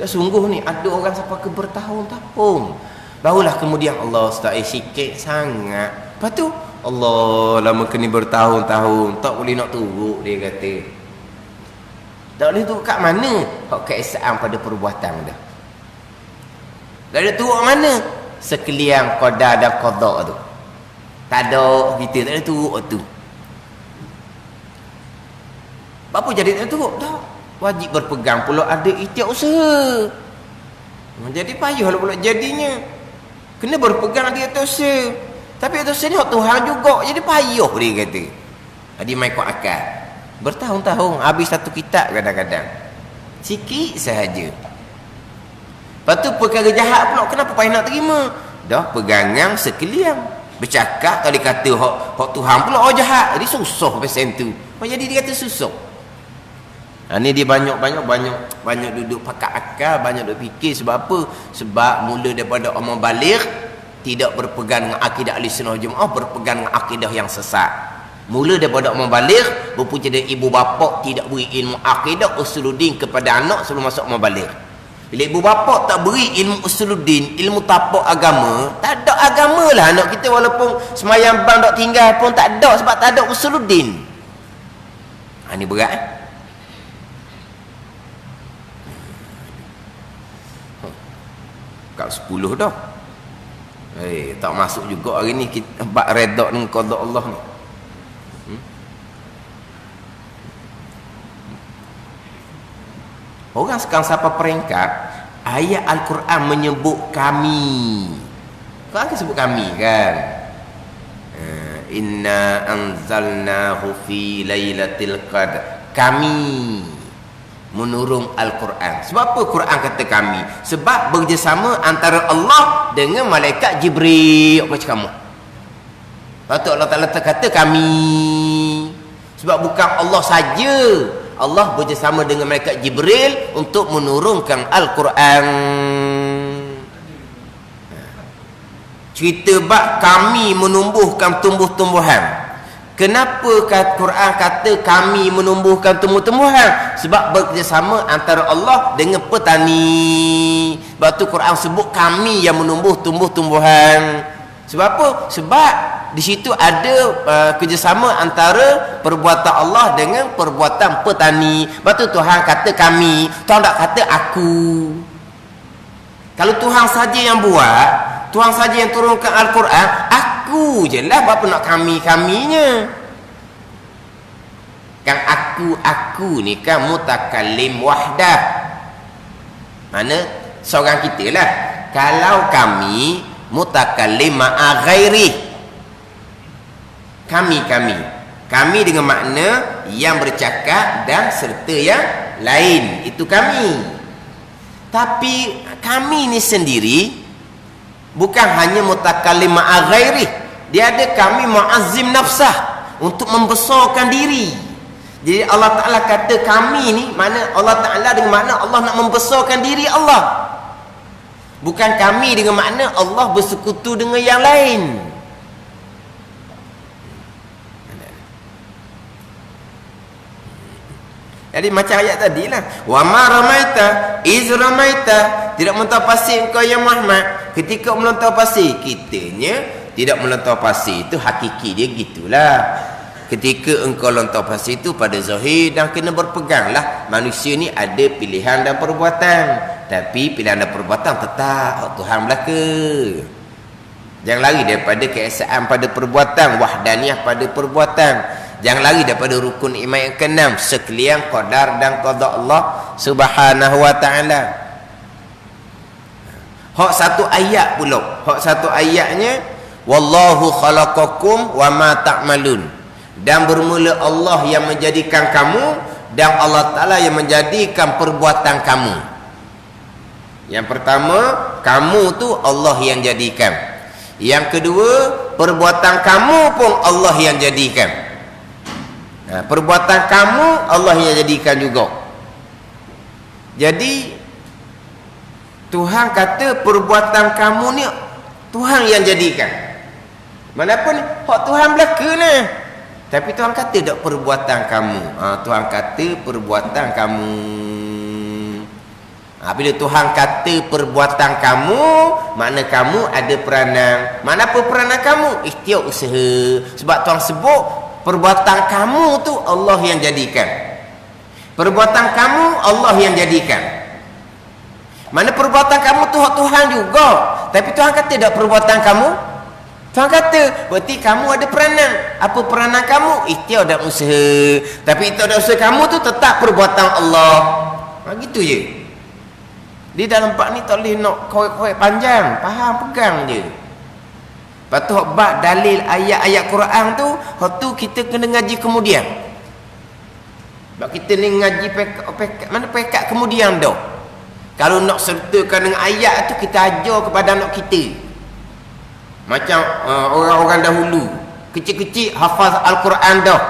Dah sungguh ni. Ada orang sampai ke bertahun-tahun. Barulah kemudian Allah start sikit sangat. Lepas tu Allah lama kena bertahun-tahun. Tak boleh nak turuk dia kata. Tak boleh turuk kat mana? Hak keesaan pada perbuatan dah. Tak ada turuk mana? Sekalian qadar dan qada tu. Tak ada kita, tak ada turuk tu. Apa jadi tak ada turuk? Tak. Wajib berpegang pula ada ikhtiar usaha. Jadi payahlah pula jadinya. Kena berpegang dia atas usaha. Tapi atas usaha ni hak Tuhan juga. Jadi payah dia kata. Dia main kuat akal. Bertahun-tahun habis satu kitab kadang-kadang. Sikit sahaja. Lepas tu perkara jahat pula, kenapa payah nak terima? Dah pegangan sekalian. Bercakap kali kata hak Tuhan pula jahat. Jadi susah pasal tu. Jadi dia kata susah. Ni dia banyak duduk pakai akal, banyak duduk fikir. Sebab apa? Sebab mula daripada orang balik tidak berpegang dengan akidah ahli sunnah jemaah, berpegang dengan akidah yang sesat. Mula daripada membaligh, berpunca dari ibu bapa tidak beri ilmu akidah usuluddin kepada anak sebelum masuk membaligh. Bila ibu bapa tak beri ilmu usuluddin, ilmu tapak agama, tak ada agama lah anak kita, walaupun semayang bang tak tinggal pun tak ada, sebab tak ada usuluddin. Ini berat kat 10 dah. Tak masuk juga hari ni kita bab redha dengan qada Allah ni. Orang sekarang siapa peringkat ayat Al-Quran menyebut kami. Quran kan sebut kami kan. Inna anzalnahu fi lailatul qadr. Kami menurun Al-Quran. Sebab apa Quran kata kami? Sebab bekerjasama antara Allah dengan malaikat Jibril. Apa cakap kamu? Patut Allah Ta'ala kata kami. Sebab bukan Allah saja. Allah bekerjasama dengan malaikat Jibril untuk menurunkan Al-Quran. Cerita bab kami menumbuhkan tumbuh-tumbuhan. Kenapa Quran kata kami menumbuhkan tumbuh-tumbuhan? Sebab bekerjasama antara Allah dengan petani. Sebab tu Quran sebut kami yang menumbuh tumbuh-tumbuhan. Sebab apa? Sebab di situ ada kerjasama antara perbuatan Allah dengan perbuatan petani. Sebab tu Tuhan kata kami, Tuhan tak kata aku. Kalau Tuhan saja yang buat, Tuhan saja yang turunkan Al-Quran, aku je lah, berapa nak kami-kaminya. Kan aku ni kan mutakallim wahdah. Mana seorang kita lah. Kalau kami mutakallim ma'a ghairi, kami dengan makna yang bercakap dan serta yang lain, itu kami. Tapi kami ni sendiri bukan hanya mutakallim ma'a ghairi, dia ada kami mu'azzim nafsah, untuk membesarkan diri. Jadi Allah Ta'ala kata kami ni, mana Allah Ta'ala dengan makna Allah nak membesarkan diri Allah. Bukan kami dengan makna Allah bersekutu dengan yang lain. Jadi macam ayat tadi lah. Wa ma ramaita iz ramaita. Tidak melontar pasir engkau ya Muhammad ketika melontar pasir. Kitanya tidak melontar pasir, itu hakiki dia gitulah. Ketika engkau lontar pasir itu pada zahir dan kena berpeganglah. Manusia ni ada pilihan dan perbuatan, tapi pilihan dan perbuatan tetap Tuhan belaka. Jangan lari daripada keesaan pada perbuatan, wahdaniyah pada perbuatan. Jangan lari daripada rukun iman yang keenam, sekalian qadar dan qada Allah Subhanahu wa taala. Hak satu ayat pula. Hak satu ayatnya wallahu khalaqakum wa ma ta'malun. Dan bermula Allah yang menjadikan kamu, dan Allah Ta'ala yang menjadikan perbuatan kamu. Yang pertama, kamu tu Allah yang jadikan. Yang kedua, perbuatan kamu pun Allah yang jadikan. Perbuatan kamu Allah yang jadikan juga. Jadi Tuhan kata perbuatan kamu ni Tuhan yang jadikan. Manapun hak Tuhan belaka ni. Tapi Tuhan kata tak perbuatan kamu. Tuhan kata perbuatan kamu. Bila Tuhan kata perbuatan kamu, makna kamu ada peranan. Mana apa peranan kamu? Ikhtiar usaha. Sebab Tuhan sebut perbuatan kamu tu Allah yang jadikan. Perbuatan kamu Allah yang jadikan. Mana perbuatan kamu tu hak Tuhan juga. Tapi Tuhan kata tak perbuatan kamu. Tuhan kata, berarti kamu ada peranan. Apa peranan kamu? Ikhtiar dan usaha. Tapi ikhtiar dan usaha kamu tu tetap perbuatan Allah. Gitu je. Di dalam bab ni tak boleh nak korek-korek panjang. Faham, pegang je. Lepas tu bab dalil ayat-ayat Quran tu, hak tu kita kena ngaji kemudian. Sebab kita ni ngaji mana pekat kemudian dah. Kalau nak sertakan dengan ayat tu, kita ajar kepada anak kita. Macam orang-orang dahulu, kecil-kecil hafaz Al-Quran dah.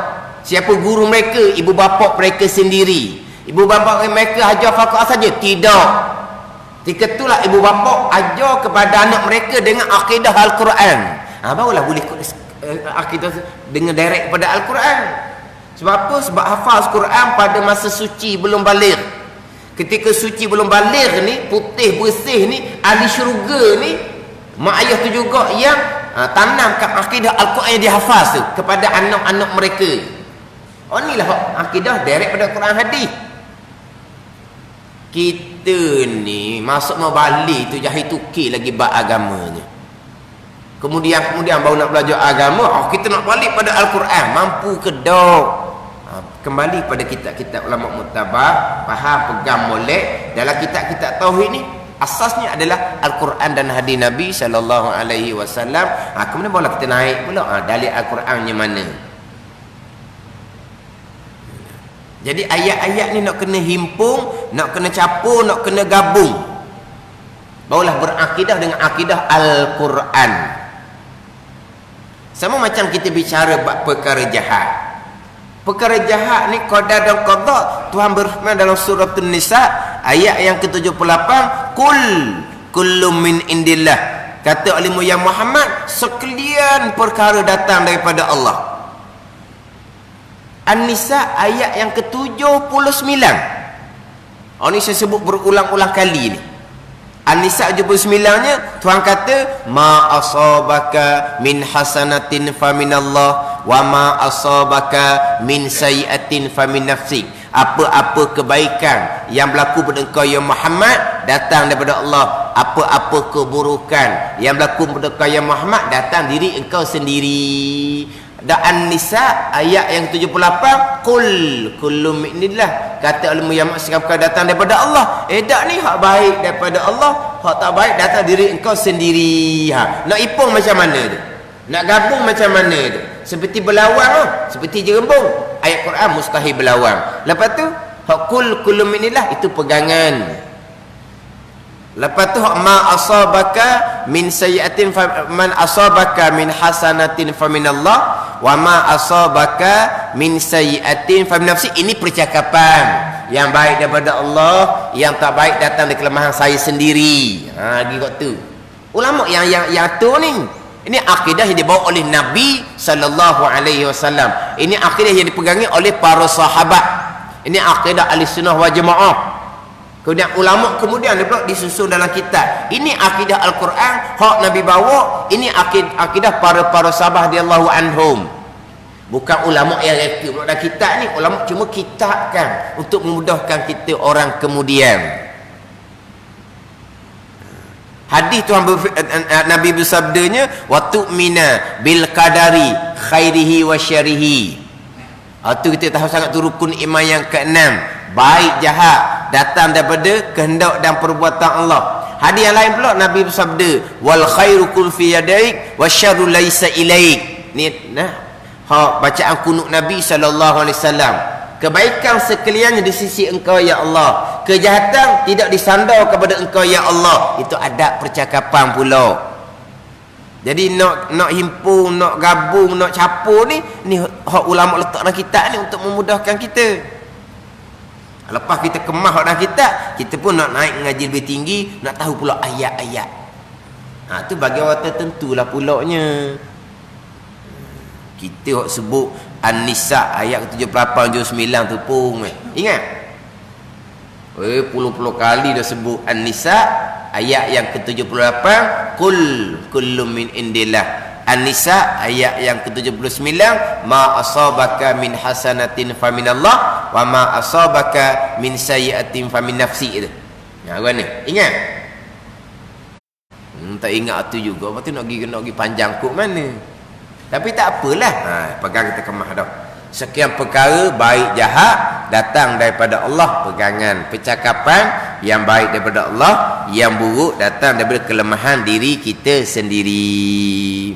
Siapa guru mereka? Ibu bapa mereka sendiri. Ibu bapa mereka ajar Al-Quran saja? Tidak. Ketika itulah ibu bapa ajar kepada anak mereka dengan akidah Al-Quran. Barulah boleh akidah dengan direct pada Al-Quran. Sebab apa? Sebab hafaz Quran pada masa suci belum baligh. Ketika suci belum baligh ni, putih bersih ni, ahli syurga ni, mak ayah tu juga yang tanamkan akidah Al-Quran yang dihafaz tu kepada anak-anak mereka. Oh inilah akidah direct pada Quran hadis. Kita ni masuk mau balik tu jahil tukir lagi bab agamanya. Kemudian baru nak belajar agama, kita nak balik pada Al-Quran, mampu ke dok? Kembali pada kitab-kitab ulama muktabar, faham, pegang, molek. Dalam kitab-kitab tauhid ni asasnya adalah Al-Quran dan hadis Nabi sallallahu alaihi wasallam. Kemudian barulah kita naik pula dalil Al-Qurannya mana. Jadi ayat-ayat ni nak kena himpun, nak kena capur, nak kena gabung. Barulah berakidah dengan akidah Al-Quran. Sama macam kita bicara bab perkara jahat. Perkara jahat ni qada dan qada, Tuhan berfirman dalam surah An-Nisa ayat yang ke-78, kullu min indillah. Kata oleh Muhammad Muhammad, sekalian perkara datang daripada Allah. An-Nisa ayat yang ke-79. Ini saya sebut berulang-ulang kali ni. An-Nisa 79-nya Tuhan kata, ma asabaka min hasanatin faminallah wa ma asabaka min sayiatin famin nafsik. Apa-apa kebaikan yang berlaku pada engkau ya Muhammad datang daripada Allah. Apa-apa keburukan yang berlaku pada engkau ya Muhammad datang diri engkau sendiri. Dan An-Nisa ayat yang 78, kullu minillah. Kata oleh Muhammad sekali datang daripada Allah. Tak ni hak baik daripada Allah, hak tak baik datang diri engkau sendiri. Nak ipung macam mana tu? Nak gabung macam mana tu? Seperti berlawang, seperti jerembung. Ayat Quran mustahil berlawang. Lepas tu hak kullu minillah itu pegangan. Lepas tu ma asabaka min sayyi'atin man asabaka min hasanatin faminallah wa ma asabaka min sayyi'atin famin nafsi. Ini percakapan yang baik daripada Allah, yang tak baik datang dari kelemahan saya sendiri. Gitu tu. Ulama yang tu ni, ini akidah yang dibawa oleh Nabi sallallahu alaihi wasallam. Ini akidah yang dipegangi oleh para sahabat. Ini akidah Ahlussunnah wal Jamaah. Kemudian ulama kemudian dia pula disusun dalam kitab. Ini akidah Al-Quran hak Nabi bawa, ini akidah para sahabat radhiyallahu anhum. Bukan ulama yang reka pula dalam kitab ni, ulama cuma kitabkan untuk memudahkan kita orang kemudian. Hadis Tuhan Nabi bersabdanya, wa tu'mina bil qadari khairihi wa syarihi. Itu kita tahu sangat tu rukun iman yang keenam. Baik jahat datang daripada kehendak dan perbuatan Allah. Hadis yang lain pula Nabi bersabda, wal khairu kul fi yadaik wasyarru laisa ilaik. Ni bacaan kunut Nabi sallallahu alaihi wasallam. Kebaikan sekaliannya di sisi engkau ya Allah, kejahatan tidak disandar kepada engkau ya Allah. Itu adab percakapan pula. Jadi nak himpun, nak gabung, nak capur ni hak ulama letak dalam kitab ni untuk memudahkan kita. Lepas kita kemah dalam kitab, kita pun nak naik ngaji lebih tinggi, nak tahu pula ayat-ayat. Tu bagi orang tertentu lah pulaknya. Kita sebut An-Nisa ayat ke-78 79 tu pun ingat? Puluh-puluh kali dah sebut An-Nisa ayat yang ke-78, kullu min indillah. An-Nisa ayat yang ke-79, ma asabaka min hasanatin faminallah wa ma asabaka min sayyi'atin famin nafsi. Itu mana? Ingat? Tak ingat tu juga. Lepas tu nak pergi panjang kot mana. Tapi tak apalah. Pegang kita kemah dah. Sekian perkara baik jahat datang daripada Allah, pegangan percakapan yang baik daripada Allah, yang buruk datang daripada kelemahan diri kita sendiri.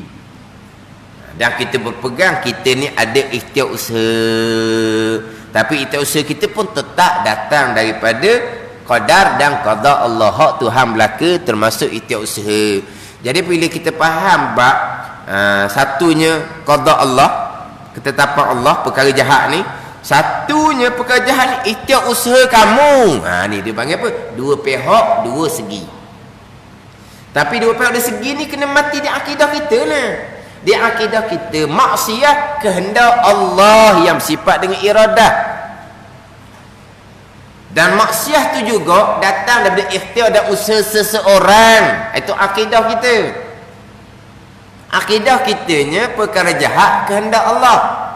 Dan kita berpegang kita ni ada ikhtiar usaha, tapi ikhtiar usaha kita pun tetap datang daripada qadar dan qada Allah. Hak Tuhan belaka termasuk ikhtiar usaha. Jadi bila kita faham bab satunya qada Allah, ketetapan Allah, perkara jahat ni, satunya perkara jahat ni ikhtiar usaha kamu. Ni dia panggil apa? Dua pihak, dua segi. Tapi dua pihak, dua segi ni kena mati di akidah kita lah. Di akidah kita maksiat kehendak Allah yang sifat dengan iradah. Dan maksiat tu juga datang daripada ikhtiar dan usaha seseorang. Itu akidah kita. Akidah kitanya perkara jahat kehendak Allah.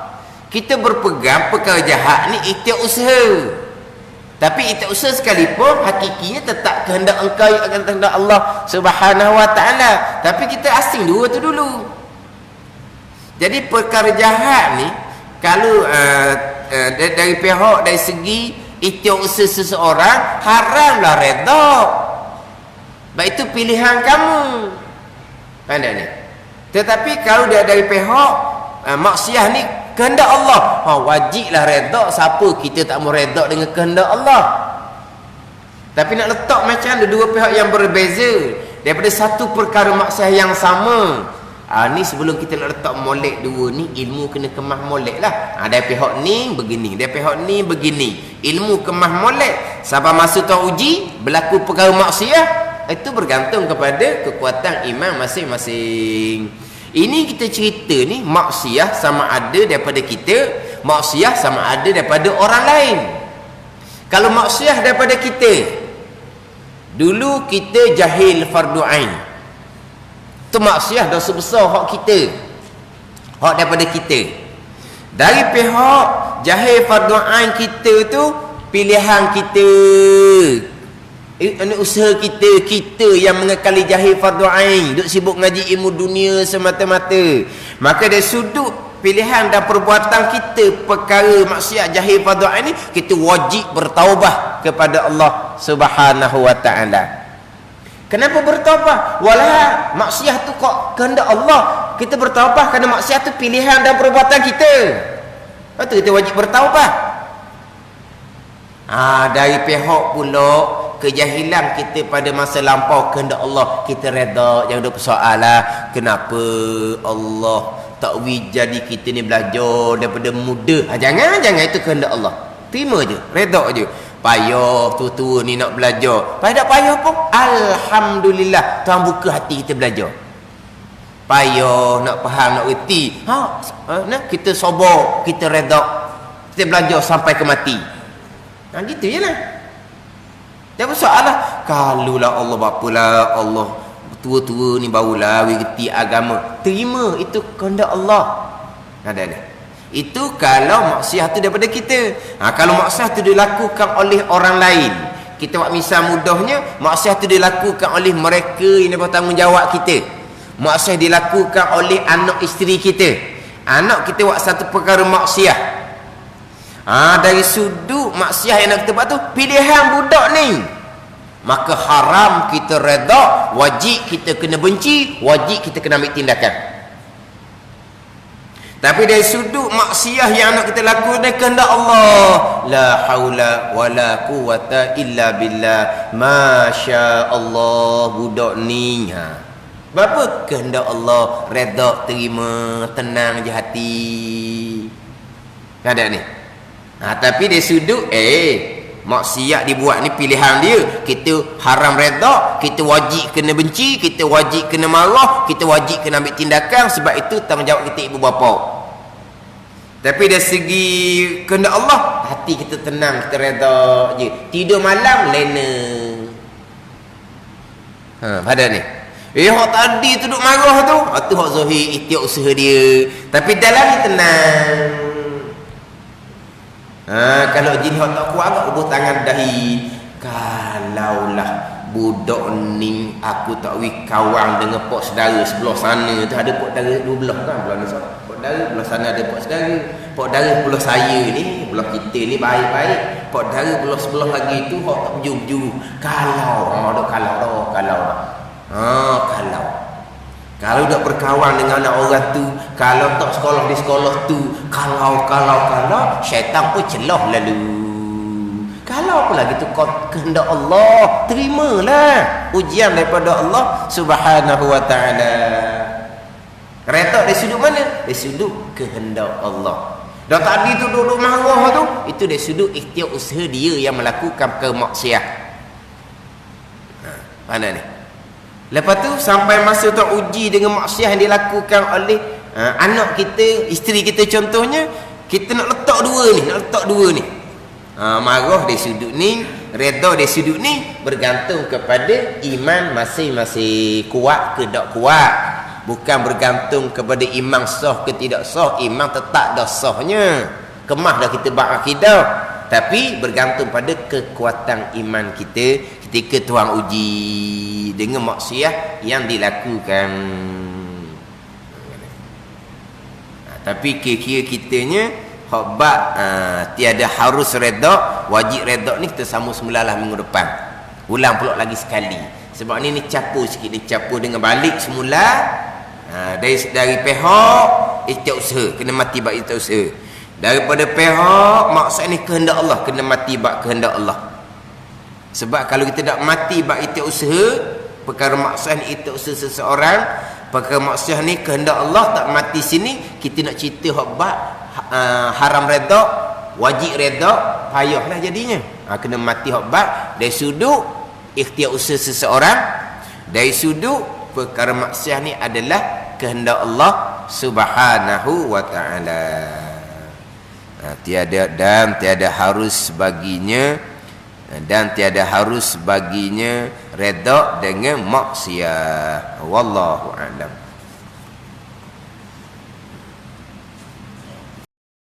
Kita berpegang perkara jahat ni ikhtiar usaha. Tapi ikhtiar usaha sekalipun hakikinya tetap kehendak engkau akan kehendak Allah Subhanahu wa taala. Tapi kita asing dua tu dulu. Jadi perkara jahat ni kalau dari pihak dari segi ikhtiar usaha seseorang, haramlah redha. Baik itu pilihan kamu. Pandai ni. Tetapi kalau dia dari pihak maksiat ni kehendak Allah, wajiblah redha. Siapa kita tak mau redha dengan kehendak Allah? Tapi nak letak macam ada dua pihak yang berbeza daripada satu perkara maksiat yang sama. Ni sebelum kita nak letak molek dua ni, ilmu kena kemah molek lah. Dari pihak ni begini, dari pihak ni begini. Ilmu kemah molek. Sampai masa tu uji berlaku perkara maksiat, itu bergantung kepada kekuatan iman masing-masing. Ini kita cerita ni maksiat sama ada daripada kita, maksiat sama ada daripada orang lain. Kalau maksiat daripada kita, dulu kita jahil fardu ain. Itu maksiat dosa besar hak kita. Hak daripada kita. Dari pihak jahil fardu ain kita tu pilihan kita. Ini usaha kita yang mengekali jahil fardu ain, duk sibuk ngaji ilmu dunia semata-mata. Maka dari sudut pilihan dan perbuatan kita perkara maksiat jahil fardu ain ni, kita wajib bertaubat kepada Allah Subhanahu wa taala. Kenapa bertaubat? Walah maksiat tu kok kehendak Allah. Kita bertaubat kerana maksiat tu pilihan dan perbuatan kita. Lepas tu kita wajib bertaubat. Dari pihak pula kejahilan kita pada masa lampau kehendak Allah, kita reda. Jangan ada persoalan kenapa Allah tak jadi kita ni belajar daripada muda. Jangan itu kehendak Allah. Terima je, reda je. Payah tua-tua ni nak belajar, payah tak payah pun alhamdulillah Tuhan buka hati kita belajar. Payah nak faham, nak reti, kita sabar, kita reda, kita belajar sampai ke mati. Gitu je lah. Tak bersoalah. Kalau lah Allah bapalah, Allah tua-tua ni barulah reti agama. Terima, itu kehendak Allah. Ada. Itu kalau maksiat tu daripada kita. Kalau maksiat tu dilakukan oleh orang lain, kita buat misal mudahnya, maksiat tu dilakukan oleh mereka yang bertanggungjawab kita. Maksiat dilakukan oleh anak isteri kita. Anak kita buat satu perkara maksiat. Dari sudut maksiat yang nak kita buat tu, pilihan budak ni, maka haram kita reda, wajib kita kena benci, wajib kita kena ambil tindakan. Tapi dari sudut maksiat yang nak kita lakukan kehendak Allah, la haula wala quwata illa billah, masya Allah budak ni. Berapa kehendak Allah, reda, terima, tenang je hati. Ada ni. Tapi dari sudut maksiat dibuat ni pilihan dia. Kita haram reda, kita wajib kena benci, kita wajib kena marah, kita wajib kena ambil tindakan. Sebab itu tanggungjawab kita ibu bapa. Tapi dari segi kehendak Allah, hati kita tenang, kita reda je. Tidur malam lena. Pada ni. Hak tadi tu duk marah tu, tu hak zahir ikhtiar usaha dia. Tapi dalam ni tenang. Kalau jin hak tak kuat agak ubah tangan dahi. Kalaulah budak ni aku tak kawan dengan pok saudara sebelah sana tu, ada pok saudara dua belah kan, belah ni pok saudara, belah sana ada pok saudara. Pok saudara belah saya ni, belah kita ni baik-baik. Pok saudara belah sebelah lagi tu hak tak berjuru. Kalau kalau dak berkawan dengan anak orang tu, kalau tak sekolah di sekolah tu, kalau syaitan pun celah lalu. Kalau apa lagi tu kau kehendak Allah, terimalah ujian daripada Allah Subhanahu wa taala. Retak dari sudut mana? Dari sudut kehendak Allah. Dan tadi tu duduk marah tu, itu dari sudut ikhtiar usaha dia yang melakukan kemaksiat. Mana ni? Lepas tu sampai masa tu uji dengan maksiat yang dilakukan oleh anak kita, isteri kita contohnya, kita nak letak dua ni, marah dari sudut ni, redha dari sudut ni, bergantung kepada iman masing-masing, kuat ke tak kuat. Bukan bergantung kepada iman sah ke tidak sah. Iman tetap dah sahnya, kemah dah kita bak akidah, tapi bergantung pada kekuatan iman kita ketika Tuhan uji dengan maksiat yang dilakukan. Tapi kira-kira kitanya hak tiada harus redha, wajib redha ni kita sambung semula lah minggu depan. Ulang pula lagi sekali. Sebab ni capur sikit, capur dengan balik semula. Dari pihak ikhtiar usaha, kena mati bab ikhtiar usaha. Daripada pihak maksud ni kehendak Allah, kena mati bab kehendak Allah. Sebab kalau kita tak mati bab ikhtiar usaha, perkara maksud ni ikhtiar usaha seseorang, perkara maksud ni kehendak Allah, tak mati sini, kita nak cerita hak bab haram redha, wajib redha, payahlah jadinya. Kena mati hak bab dari sudut ikhtiar usaha seseorang, dari sudut perkara maksiat ni adalah kehendak Allah Subhanahu wa taala. Tiada harus baginya, dan tiada harus baginya redha dengan maksiat. Wallahu a'lam.